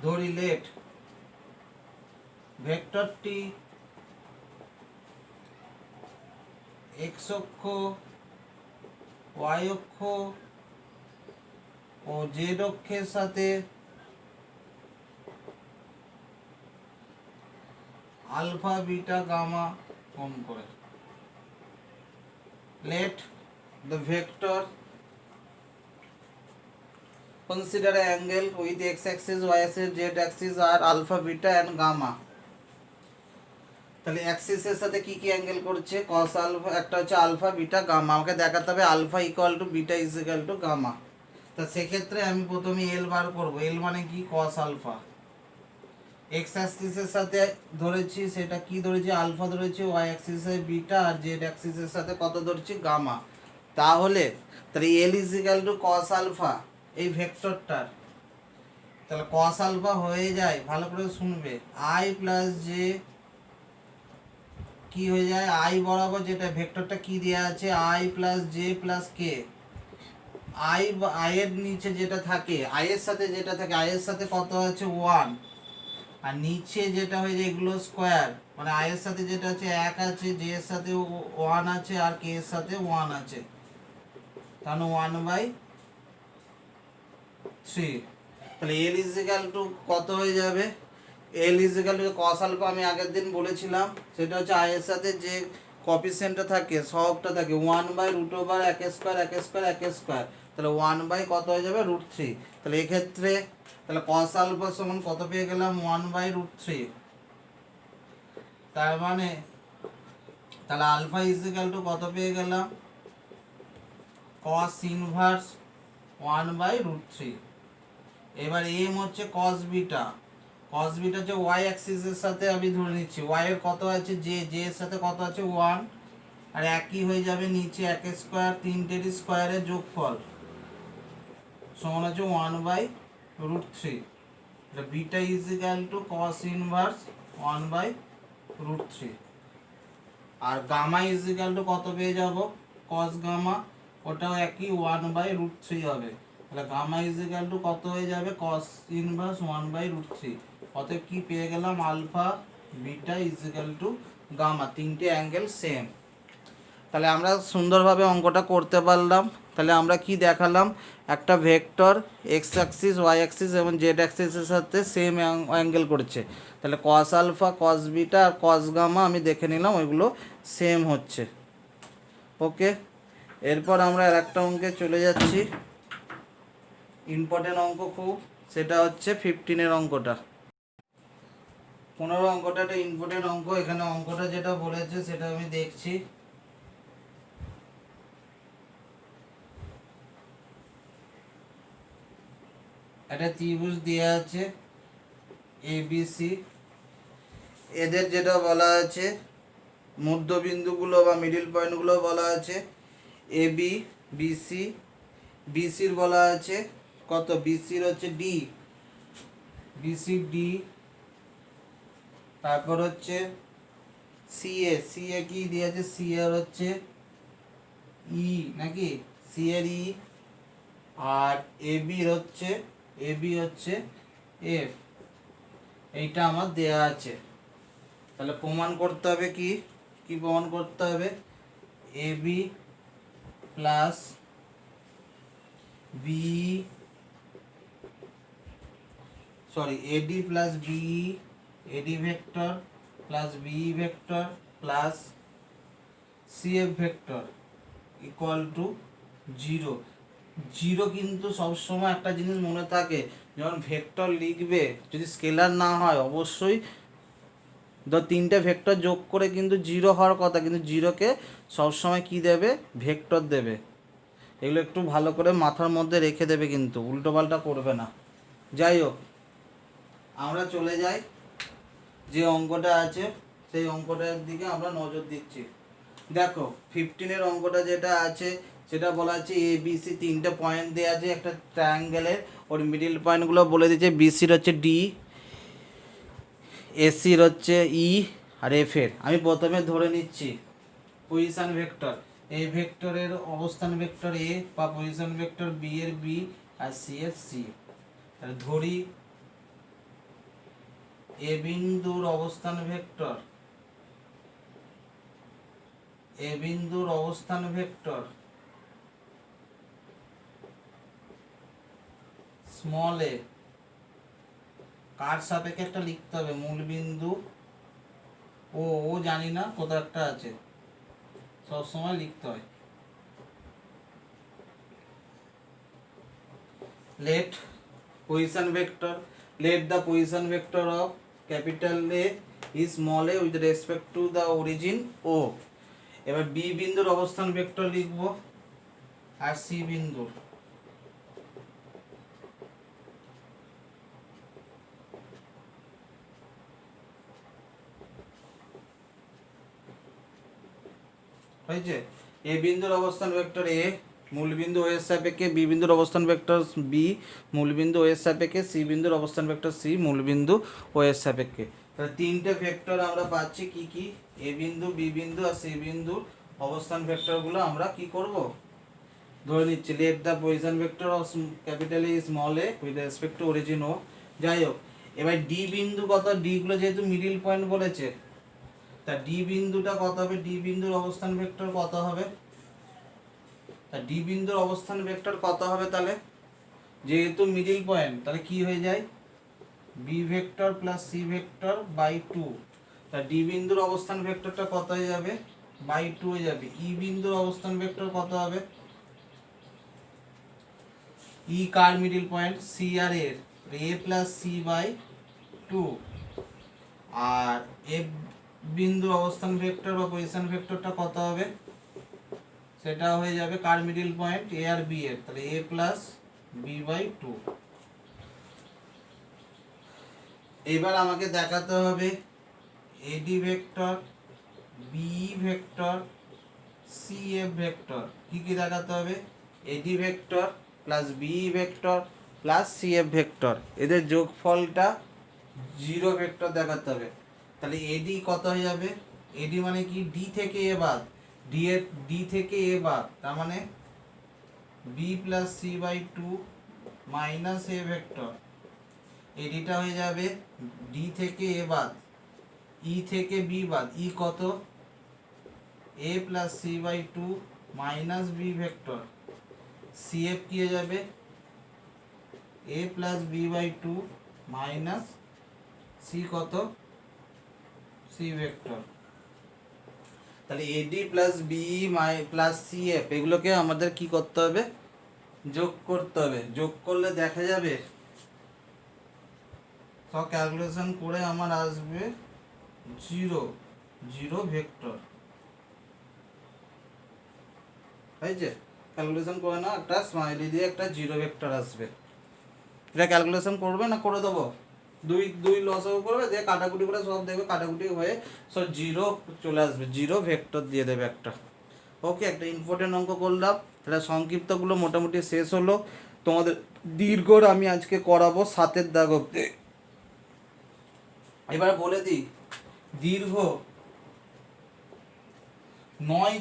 ধরি লেট ভেক্টরটি এক্স অক্ষ, ওয়াই অক্ষ ও জেড অক্ষের সাথে আলফা বিটা গামা কোণ করে। Let the vector consider an angle with x-axis, y-axis, z-axis are alpha, beta and gamma. তাহলে অ্যাক্সিসের সাথে কি কি অ্যাঙ্গেল করছে? cos আলফা, একটা হচ্ছে আলফা বিটা গামা। আমাকে দেখাতে হবে alpha equal to beta is equal to gamma. তা সেক্ষেত্রে আমি প্রথমে এল বার করব। এল মানে কি? cos alpha. এক্স অ্যাক্সিসের সাথে ধরেছি, সেটা কি ধরেছি? আলফা ধরেছি। ওয়াই অ্যাক্সিসে বিটা আর জেড অ্যাক্সিসের সাথে কত ধরেছি? গামা। তাহলে L is equal to cos alpha এই ভেক্টরটার, তাহলে cos আলফা হয়ে যায়, ভালো করে শুনবে, i প্লাস জে কি হয়ে যায়, আই বরাবর যেটা ভেক্টরটা কি দেওয়া আছে, I plus J plus K. I এর নিচে যেটা থাকে, আই এর সাথে যেটা থাকে, আই এর সাথে কত আছে 1, আর নিচে যেটা হয়ে যায় এগুলো স্কোয়ার, মানে আই এর সাথে যেটা আছে 1 আছে, জে এর সাথে 1 আছে, আর কে এর সাথে 1 আছে, তাহলে 1/3। তাহলে এল ইজিক্যাল টু কত হয়ে যাবে, এল ইজিক্যাল টু কস আলফা আমি আগের দিন বলেছিলাম, সেটা হচ্ছে আই এর সাথে যে কপিসেন্টটা থাকে, সহগটা থাকে 1/√1 এক স্কোয়ার এক স্কোয়ার এক স্কোয়ার, তাহলে 1 কত হয়ে যাবে √3। তাহলে এক্ষেত্রে তাহলে কস আলফা সমান কত পেয়ে গেলাম 1/√3। তার মানে তাহলে আলফা ইজিক্যাল টু কত পেয়ে গেলাম, কস ইনভার্স 1/√3। এবার এম হচ্ছে কস বিটা, কস বিটা হচ্ছে ওয়াই অ্যাক্সিসের সাথে আমি ধরে নিচ্ছি, ওয়াই এর কত আছে জে, জে এর সাথে কত আছে 1, আর একই হয়ে যাবে নিচে এক স্কোয়ার, তিনটের স্কোয়ারের যোগফল সমান হচ্ছে 1/√3। Beta is equal to cos inverse 1/√3। আর গামা ইজিক্যাল টু কত পেয়ে যাব, কস গামা, ওটাও একই 1/√3 হবে। তাহলে গামা ইজিক্যাল টু কত হয়ে যাবে, কস ইনভার্স 1/√3। অতএব কি পেয়ে গেলাম, alpha beta is equal to gamma, তিনটে অ্যাঙ্গেল সেম। তাহলে আমরা সুন্দরভাবে অঙ্কটা করতে পারলাম। তাহলে আমরা কি দেখালাম, একটা vector X axis Y axis এবং জেড অ্যাক্সিসের সাথে সেম অ্যাঙ্গেল করেছে, তাহলে কস আলফা কস বিটা আর কস গামা আমি দেখে নিলাম ওইগুলো সেম হচ্ছে। ওকে, এরপর আমরা আর একটা অঙ্কে চলে যাচ্ছি, ইম্পর্টেন্ট অঙ্ক খুব, সেটা হচ্ছে 15-এর অঙ্কটা। 15 অঙ্কটা একটা ইম্পর্টেন্ট অঙ্ক। এখানে অঙ্কটা যেটা বলেছে সেটা আমি দেখছি। একটা ত্রিভুজ দেওয়া আছে এবিসি, এদের যেটা বলা আছে মধ্যবিন্দুগুলো বা মিডিল পয়েন্টগুলো বলা আছে এবি বিসি, বিসির বলা আছে কত, বিসির হচ্ছে ডি, বিসি ডি, তারপর হচ্ছে সিএ, সিএ কি দিয়েছে, সিএ হচ্ছে ই নাকি, সিএর ই, আর এবি হচ্ছে এফ, এইটা আমার দেয়া আছে। তাহলে প্রমাণ করতে হবে কি কি প্রমাণ করতে হবে, AB plus B, sorry AD plus B, AD vector plus B vector plus CF vector equal to 0। 0 কিন্তু সবসময় একটা জিনিস মনে থাকে, যখন ভেক্টর লিখবে যদি স্কেলার না হয় অবশ্যই তিনটে ভেক্টর যোগ করে কিন্তু 0 হওয়ার কথা, কিন্তু 0কে সবসময় কি দেবে, ভেক্টর দেবে। এগুলো একটু ভালো করে মাথার মধ্যে রেখে দেবে, কিন্তু উল্টোপাল্টা করবে না। যাই হোক, আমরা চলে যাই যে অঙ্কটা আছে সেই অঙ্কটার দিকে আমরা নজর দিচ্ছি। দেখো 15-এর অঙ্কটা যেটা আছে সেটা বলা আছে এ বি সি, তিনটে পয়েন্ট দেওয়া আছে একটা ট্রায়াঙ্গেলের, ওর মিডিল পয়েন্টগুলো বলে দিচ্ছে, বিসির হচ্ছে ডি, এসির হচ্ছে ই, আর এফের আমি প্রথমে ধরে নিচ্ছি পজিশন ভেক্টর, এই ভেক্টরের অবস্থান ভেক্টর এ বা পজিশন ভেক্টর বি এর বি আর সি এর সি। তাহলে ধরি এ বিন্দুর অবস্থান ভেক্টর, এ বিন্দুর অবস্থান ভেক্টর স্মল এ কার সাপেক্ষে একটা লিখতে হবে, মূল বিন্দু ও জানি না কোথাও একটা আছে, সবসময় লিখতে হয়। let position vector, let the position vector of capital A is small a with respect to the origin O। এবার বি বিন্দুর অবস্থান ভেক্টর লিখব আর সি বিন্দুর, হয়েছে। এ বিন্দুর অবস্থান ভেক্টর এ, মূল বিন্দু ও এর সাপেক্ষে বি বিন্দুর অবস্থান ভেক্টর বি, মূল বিন্দু ও এর সাপেক্ষে সি বিন্দুর অবস্থান ভেক্টর সি, মূল বিন্দু ও এর সাপেক্ষে। তাহলে তিনটে ভেক্টর আমরা পাচ্ছি কি কি, এ বিন্দু, বি বিন্দু আর সি বিন্দুর অবস্থান ভেক্টরগুলো আমরা কি করব, ধরে নিচ্ছি। Let the position vector of capital A small A with respect to origin O. যাই হোক, এবার ডি বিন্দু কত, ডি গুলো যেহেতু মিডিল পয়েন্ট বলেছে, তা ডি বিন্দুটা কত হবে, ডি বিন্দুর অবস্থান ভেক্টর কত হবে, তা ডি বিন্দুর অবস্থান ভেক্টর কত হবে, তাহলে যেহেতু মিডিল পয়েন্ট তাহলে কি হয়ে যায়, B vector plus C vector by two. তা ডি বিন্দুর অবস্থান ভেক্টরটা কত হয়ে যাবে, বাই টু হয়ে যাবে। ই বিন্দুর অবস্থান ভেক্টর কত হবে, ই কার মিডিল পয়েন্ট, সি আর এর, A plus C by two. আর এফ বিন্দুর অবস্থান ভেক্টর বা পজিশন ভেক্টরটা কত হবে, সেটা হয়ে যাবে কার মিডিল পয়েন্ট, এ আর বি এর, তাহলে A plus B by two. এবার আমাকে দেখাতে হবে AD vector, B vector, C F vector. কি কি দেখাতে হবে, AD vector plus B vector plus C F vector, এদের যোগফলটা জিরো ভেক্টর দেখাতে হবে। তাহলে এডি কত হয়ে যাবে, এডি মানে কি, ডি থেকে এ বাদ, ডি থেকে এ বাদ, তার মানে B plus C by two minus A vector. এডিটা হয়ে যাবে ডি থেকে এ বাদ, ই থেকে বি বাদ, ই কত, A plus C by two minus B vector. C F কি হয়ে যাবে, A plus B by two minus C কত, সি ভেক্টর। তাহলে AD plus B plus C এফ এগুলোকে আমাদের কি করতে হবে, যোগ করতে হবে। যোগ করলে দেখা যাবে, সব ক্যালকুলেশন করে আমার আসবে জিরো, জিরো ভেক্টর। হয়েছে, ক্যালকুলেশন করে না, একটা স্মাইলি দিয়ে একটা জিরো ভেক্টর আসবে। এটা ক্যালকুলেশন করবে না, করে দেবো, দুই দুই লসও করবে, দিয়ে কাটাকুটি করে সব দেখবে কাটাকুটি হয়ে সব জিরো চলে আসবে, জিরো ভেক্টর দিয়ে দেবে একটা। ওকে, একটা ইম্পর্টেন্ট অঙ্ক করলাম। তাহলে সংক্ষিপ্তগুলো মোটামুটি শেষ হলো। তোমাদের দীর্ঘর আমি আজকে করাবো 7 দাগ অব্দি। এবার বলে দিই, দীর্ঘ 9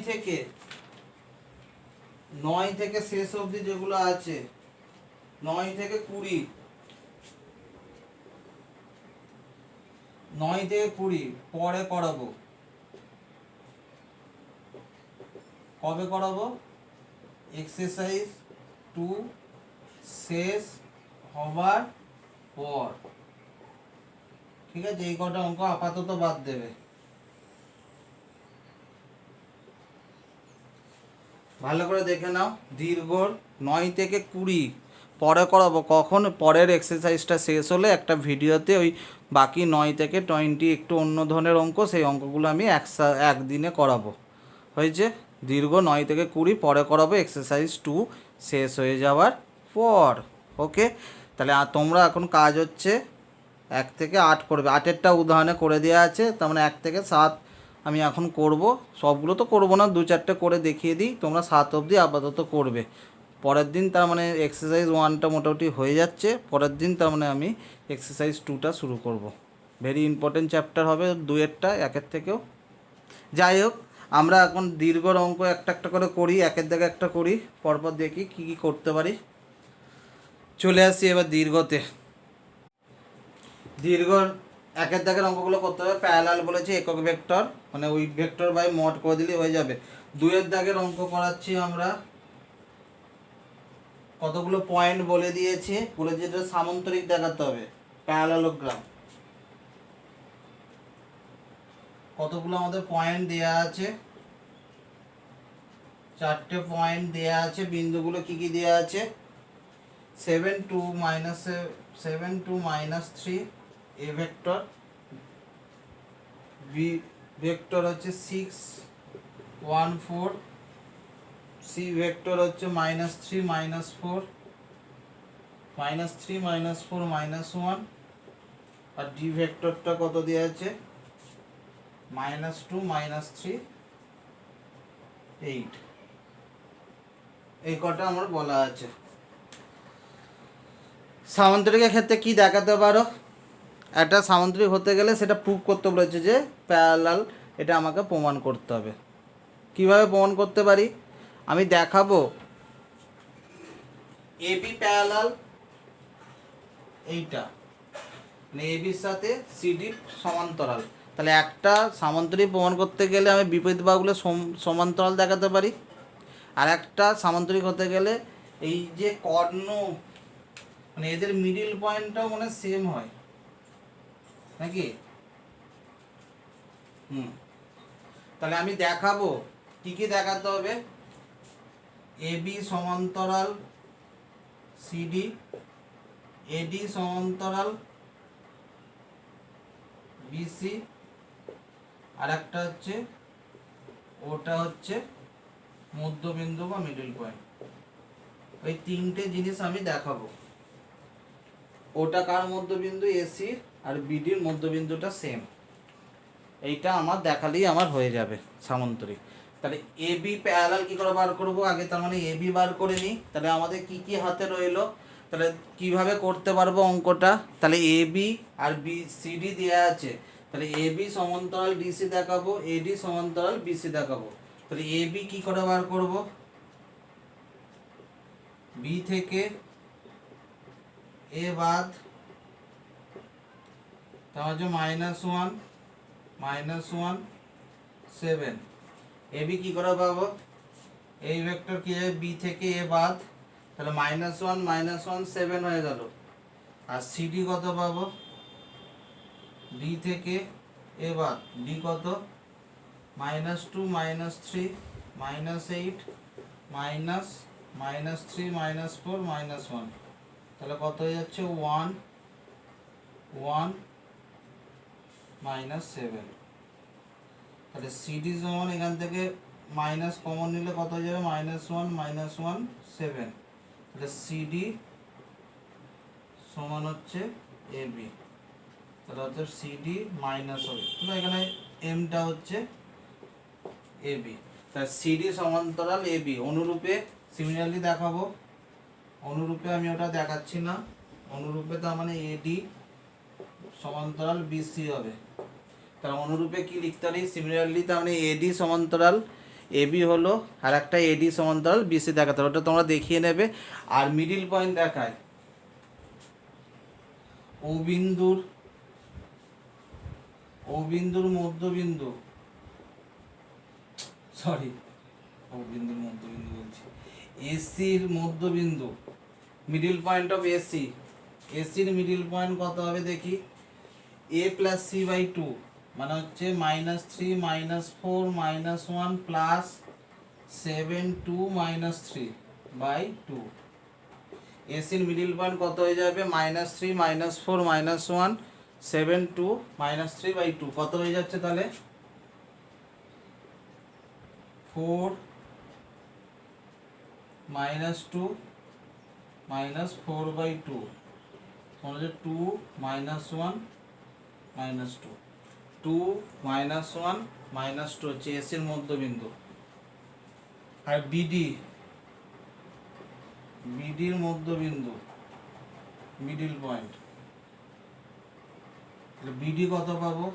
থেকে শেষ অবধি যেগুলো আছে, 9 থেকে 20, 9 থেকে 20 পরে করাবো। কবে করাবো, এক্সারসাইজ 2 শেষ হবার পর। ঠিক আছে, এই কটা অঙ্ক আপাতত বাদ দেবে। ভালো করে দেখে নাও, দীর্ঘ 9 থেকে 20 পরে করাবো। কখন, পরের এক্সারসাইজটা শেষ হলে একটা ভিডিওতে ওই বাকি 9 থেকে 20 একটু অন্য ধরনের অঙ্ক, সেই অঙ্কগুলো আমি একদিনে করাবো। হয়েছে, দীর্ঘ 9 থেকে 20 পরে করাবো, এক্সারসাইজ 2 শেষ হয়ে যাওয়ার পর। ওকে, তাহলে তোমরা এখন কাজ হচ্ছে 1 থেকে 8 করবে। 8এরটা উদাহরণে করে দেওয়া আছে, তার মানে 1 থেকে 7 আমি এখন করব। সবগুলো তো করবো না, 2-4টে করে দেখিয়ে দিই, তোমরা 7 অবধি আপাতত করবে। পরের দিন তার মানে এক্সারসাইজ 1টা মোটামুটি হয়ে যাচ্ছে, পরের দিন তার মানে আমি এক্সারসাইজ 2টা শুরু করব। ভেরি ইম্পর্টেন্ট চ্যাপ্টার হবে 2-এরটা 1-এর থেকেও। যাই হোক, আমরা এখন দীর্ঘর অঙ্ক একটা একটা করে করি, 1-এর দাগে একটা করি, পরপর দেখি কী কী করতে পারি। চলে আসি এবার দীর্ঘতে। দীর্ঘর 1-এর দাগের অঙ্কগুলো করতে হবে, প্যারালাল বলেছি, একক ভেক্টর মানে ওই ভেক্টর বাই মড করে দিলে হয়ে যাবে। 2-এর দাগের অঙ্ক করাচ্ছি আমরা, কতগুলো পয়েন্ট বলে দিয়েছি, বলে যেটা সামান্তরিক দেখাতে হবে, প্যারালালোগ্রাম। কতগুলো আমাদের পয়েন্ট দেয়া আছে, 4টে পয়েন্ট দেয়া আছে। বিন্দুগুলো কি কি দেয়া আছে, 7 2 -3 এ ভেক্টর, বি ভেক্টর হচ্ছে 6 1 4, সি ভেক্টর হচ্ছে -3 -4, -3 -4 -1, আর ডি ভেক্টরটা কত দেওয়া আছে, -2 -3 8। এই কটা আমার বলা আছে। সামান্তরিকের ক্ষেত্রে কি দেখাতে পারো, একটা সামান্তরিক হতে গেলে সেটা প্রুভ করতে বলেছে যে প্যারালাল, এটা আমাকে প্রমাণ করতে হবে। কিভাবে প্রমাণ করতে পারি? আমি দেখাবো এবি প্যারালাল এইটা, মানে এবির সাথে সিডি সমান্তরাল। তাহলে একটা সামান্তরিক প্রমাণ করতে গেলে আমি বিপরীত বাহুগুলো সমান্তরাল দেখাতে পারি, আর একটা সামান্তরিক হতে গেলে এই যে কর্ণ, মানে এদের মিডিল পয়েন্টটাও মানে সেম হয় নাকি? তাহলে আমি দেখাবো কি কি দেখাতে হবে। এবি সমান্তরাল সিডি, এডি সমান্তরাল বিসি, আর একটা হচ্ছে ওটা হচ্ছে মধ্যবিন্দু বা মিডল পয়েন্ট। ওই তিনটে জিনিস আমি দেখাবো। ওটা কার মধ্যবিন্দু? এসি, আর বিডির মধ্যবিন্দুটা সেম। এইটা আমার দেখালেই আমার হয়ে যাবে সামান্তরিক। তাহলে এবি প্যারালাল কি করে বার করব? আগে তার মানে এবি বার করে নিই। তাহলে আমাদের কি কি হাতে রইলো, তাহলে কিভাবে করতে পারবো অঙ্কটা? তাহলে এবি আর বি সিডি দেওয়া আছে, তাহলে এবি সমান্তরাল ডিসি দেখাবো, এডি সমান্তরাল বিসি দেখাবো। তাহলে এবি কি করে বার করব? বি থেকে এ বাদ, তাহলে -1 -1 7। এবি কি করে পাবো? এই ভেক্টর কি যাবে বি থেকে এ বাদ, তাহলে -1 -1 7 হয়ে গেল। আর সিডি কত পাবো? ডি থেকে এ বাদ, ডি কত? -2 -3 -8 -3 -4 -1, তাহলে কত হয়ে যাচ্ছে? 1 1 -7। তাহলে সিডি সমান এখান থেকে মাইনাস কমন নিলে কত হয়ে যাবে? -1 -1 7। তাহলে সিডি সমান হচ্ছে এবি, তাহলে হচ্ছে সিডি মাইনাস হবে, তাহলে এখানে এমটা হচ্ছে এবি। তাহলে সিডি সমান্তরাল এবি। অনুরূপে সিমিলারলি দেখাবো। অনুরূপে আমি ওটা দেখাচ্ছি না। অনুরূপে তার মানে এডি সমান্তরাল বিসি হবে। তার অনুরূপে কি লিখতে পারি? সিমিলারলি তার মানে এডি সমান্তরাল এবি হলো, আর একটা এডি সমান্তরাল বিসি দেখাতে হবে, ওটা তোমরা দেখিয়ে নেবে। আর মিডিল পয়েন্ট দেখায় ও বিন্দুর মধ্যবিন্দু, সরি ও বিন্দুর মধ্যবিন্দু বলছি, এসির মধ্যবিন্দু, মিডিল পয়েন্ট অফ এসি। এসির মিডিল পয়েন্ট কত হবে দেখি? a প্লাস সি বাই 2, মানে হচ্ছে -3 -4 -1 প্লাস 7 2 -3 বাই 2। এসির মিডিল পয়েন্ট কত হয়ে যাবে? -3 -4 -1 7 2 -3 বাই 2, কত হয়ে যাচ্ছে তাহলে? 4 -2 -4 বাই 2, মানে 2 -1 -2, 2 -1 -2 হচ্ছে এসির মধ্যবিন্দু। আর বিডির মধ্যবিন্দু, মিডিল পয়েন্ট, বিডি কত পাবো?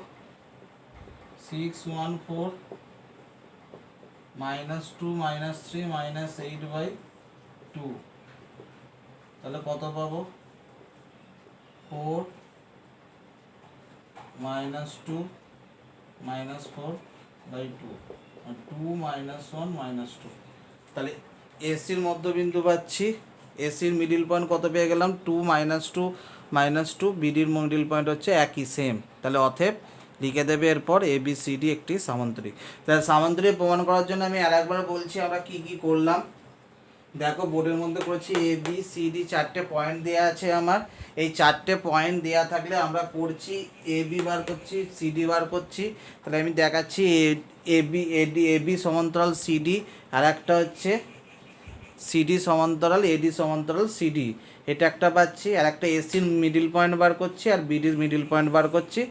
6 1 4 -2 -3 -8 বাই 2, তাহলে কত পাবো? 4 -2 -4 বাই 2, 2 -1 -2। তাহলে এসির মধ্যবিন্দু পাচ্ছি, এসির মিডিল পয়েন্ট কত পেয়ে গেলাম? 2 -2 -2, বিডির মিডিল পয়েন্ট হচ্ছে একই সেম। তাহলে অতএব লিখে দেবে এরপর ABCD একটি সামান্তরিক। তাহলে সামান্তরিক প্রমাণ করার জন্য আমি আরেকবার বলছি আমরা কি কি করলাম। দেখো বোর্ডের মধ্যে করেছি ABCD, 4টে পয়েন্ট দেওয়া আছে আমার। এই 4টে পয়েন্ট দেওয়া থাকলে আমরা করছি AB বার করছি, CD বার করছি। তাহলে আমি দেখাচ্ছি AB সমান্তরাল CD, আর একটা হচ্ছে CD সমান্তরাল AD সমান্তরাল CD, এটা একটা পাচ্ছি। আর একটা এসির মিডিল পয়েন্ট বার করছি, আর বিডির মিডিল পয়েন্ট বার করছি।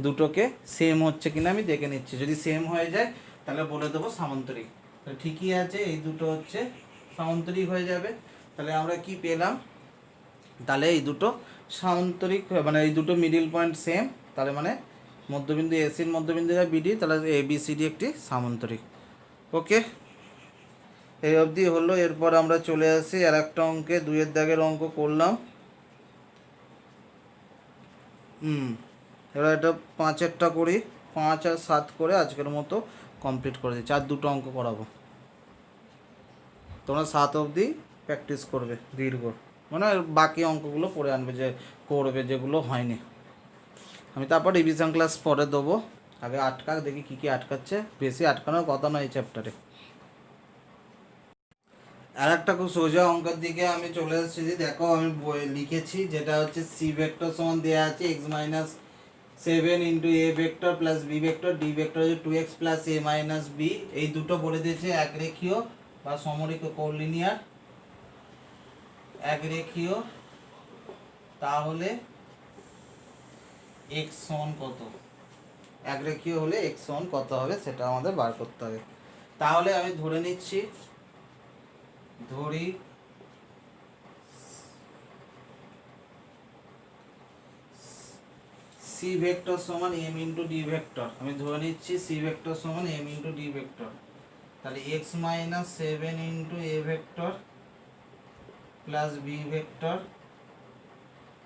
দুটোকে সেম হচ্ছে কিনা আমি দেখে নিচ্ছি, যদি সেম হয়ে যায় তাহলে বলে দেবো সামান্তরিক। তো ঠিকই আছে, এই দুটো হচ্ছে সামান্তরিক হয়ে যাবে। তাহলে আমরা কি পেলাম? তাহলে এই দুটো সামান্তরিক, মানে এই দুটো মিডিল পয়েন্ট সেম, তাহলে মানে মধ্যবিন্দু এসির মধ্যবিন্দু বিডি, তাহলে এ বি সি ডি একটি সামান্তরিক। ওকে, এই অবধি হলো। এরপর আমরা চলে আসি আর একটা অঙ্কে, 2-এর দাগের অঙ্ক করলাম। এবার এটা 5-এরটা করি, 5 আর 7 করে আজকের মতো কমপ্লিট করে দিচ্ছি। আর দুটো অঙ্ক করাবো, তোমরা 7 অবধি প্র্যাকটিস করবে দীর্ঘ, মানে বাকি অঙ্কগুলো পড়ে আনবে, যে করবে যেগুলো হয়নি। আমি তারপর রিভিশন ক্লাস পরে দেবো, আগে আটকা দেখি কী কী আটকাচ্ছে, বেশি আটকানোর কথা নয় এই চ্যাপ্টারে। আর একটা খুব সোজা অঙ্কের দিকে আমি চলে এসেছি, দেখো আমি লিখেছি, যেটা হচ্ছে সি ভেক্টর সমান দেওয়া আছে X minus 7 into A vector plus B vector, D vector হচ্ছে 2x প্লাস এ মাইনাস বি। এই দুটো বলে দিয়েছে একরেখীয় বা সমরেখ কোলিনিয়ার, একরেখীয়, তাহলে x সমান কত, একরেখীয় হলে x সমান কত হবে সেটা আমাদের বার করতে হবে। তাহলে আমি ধরে নিচ্ছি, ধরি সি ভেক্টর সমান এম ইন্টু ডি ভেক্টর, আমি ধরে নিচ্ছি সি ভেক্টর সমান এম ইন্টু ডি ভেক্টর, তাহলে x minus 7 into A vector plus B vector,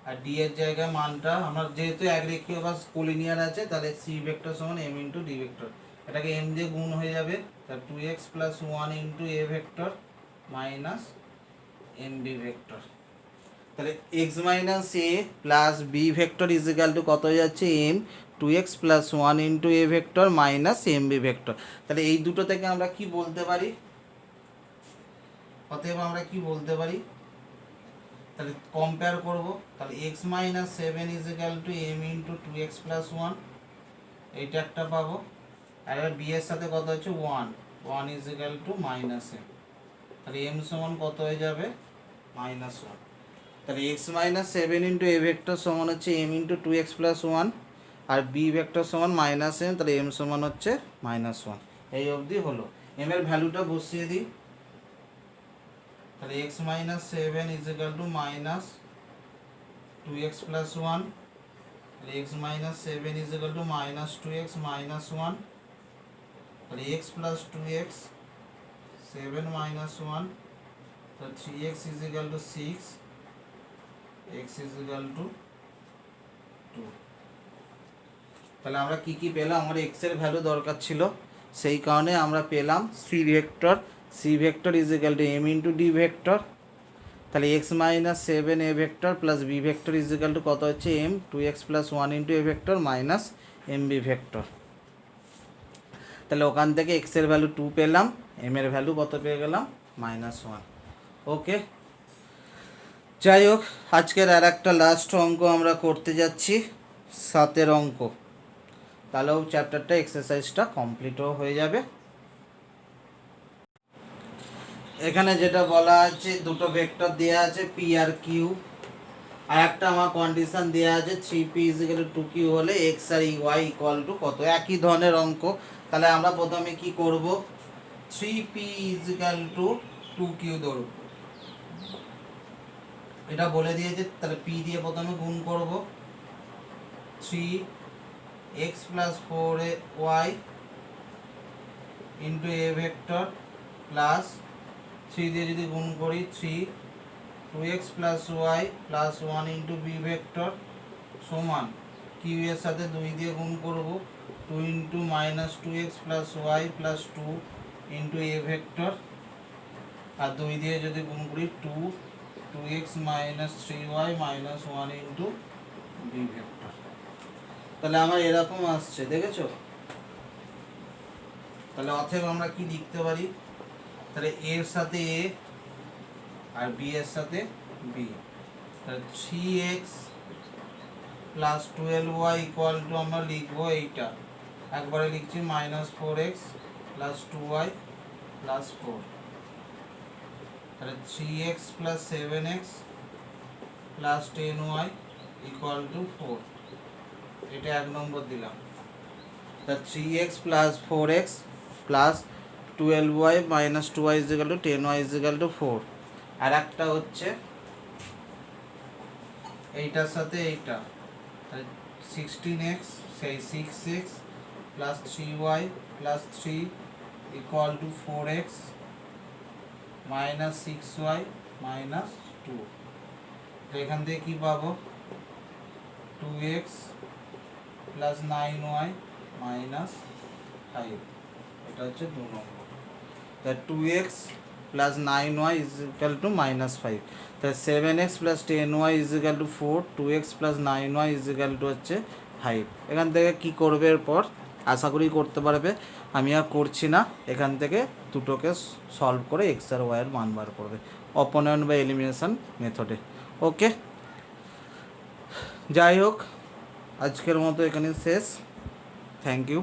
আর ডি এর জায়গায় মানটা আমার যেহেতু একরেখীয় বা কোলিনিয়ার আছে, তাহলে সি ভেক্টর সমান এম ইন্টু ডি ভেক্টর, এটাকে এম দিয়ে গুণ হয়ে যাবে, তাহলে 2x plus 1 into A vector minus M B vector. তাহলে x minus A plus B vector is equal to কত হয়ে যাচ্ছে, M 2x plus 1 into A vector minus M B vector. তাহলে এই দুটো থেকে আমরা কি বলতে পারি, অতএব আমরা কি বলতে পারি, তাহলে কম্পেয়ার করব, তাহলে x minus 7 is equal to M into 2x plus 1, এইটা একটা পাবো। আর এবার বি এর সাথে কত হচ্ছে 1 is equal to minus M, তাহলে এম সমান কত হয়ে যাবে -1। তাহলে x minus 7 into A vector সমান হচ্ছে এম ইন্টু 2x প্লাস 1, আর বি ভেক্টর সমান মাইনাস এম, তাহলে এম সমান হচ্ছে -1। এই অবধি হলো। এম এর ভ্যালুটা বসিয়ে দিই, তাহলে x minus 7 is equal to minus 2x plus 1, তাহলে x minus 7 is equal to minus 2x minus 1, তাহলে এক্স প্লাস 2x 7 মাইনাস 1, তাহলে 3x is equal two 6, x is equal to 2। তাহলে আমরা কি কি পেলাম, আমার x এর ভ্যালু দরকার ছিল, সেই কারণে আমরা পেলাম C vector is equal to M into D vector, তাহলে x minus 7 A vector plus B vector is equal to কত হচ্ছে M 2x plus 1 into A vector minus M B vector. তাহলে ওখান থেকে x এর ভ্যালু 2 পেলাম, m এর value কত পেয়ে গেলাম -1। ওকে, যাই হোক, আজকের আর একটা লাস্ট অঙ্ক আমরা করতে যাচ্ছি, 7-এর অঙ্ক, তাহলেও চ্যাপ্টারটা এক্সারসাইজটা কমপ্লিটও হয়ে যাবে। এখানে যেটা বলা আছে, দুটো ভেক্টর দেওয়া আছে পি আর কিউ, আর একটা আমার কন্ডিশন দেওয়া আছে 3p is equal to 2q হলে এক্স আর ওয়াই ইকুয়াল টু কত, একই ধরনের অঙ্ক। তাহলে আমরা প্রথমে কি করব, 3p is equal to 2q ধরব, এটা বলে দিয়েছে, তাহলে p দিয়ে প্রথমে গুণ করব, 3x plus 4y into A vector plus 3 দিয়ে যদি গুণ করি 2x plus y plus 1 into B vector সমান কিউ এর সাথে 2 দিয়ে গুণ করব, 2 into minus 2x plus y plus 2 into A vector, আর 2 দিয়ে যদি গুণ করি 2x minus 3y minus 1 into B vector. তাহলে আমার এরকম আসছে, দেখেছো? তাহলে অতএব আমরা কি লিখতে পারি, তাহলে a এর সাথে a আর b এর সাথে b, তাহলে 3x plus 12y equal to আমরা লিখবো এইটা, একবারে লিখছি -4x প্লাস 2y প্লাস 4, তাহলে 3x plus 7x plus 10y equal to 4, এটা 1 নম্বর দিলাম। তা 3x plus 4x plus 12y minus 2y is equal two 10y is equal two 4। আর একটা হচ্ছে এইটার সাথে এইটা, 16x সেই 6x plus 3y plus 3 equal to 4x minus 6y minus 2। তো এখান থেকে কী পাবো, 2x প্লাস 9y মাইনাস 5। এটা হচ্ছে 2 নম্বর। তা 2x plus 9y is equal to minus 5। তাহলে 7x plus 10y is equal two 4, 2x plus 9y is equal two হচ্ছে 5। এখান থেকে কী করবে এরপর, আশা করি করতে পারবে, আমি আর করছি না। এখান থেকে দুটোকে সলভ করে এক্স আর ওয়াইয়ের মান বার করবে অপনয়ন বা এলিমিনেশন মেথডে। ওকে, যাই হোক, আজকের মতো এখানে শেষ। Thank you.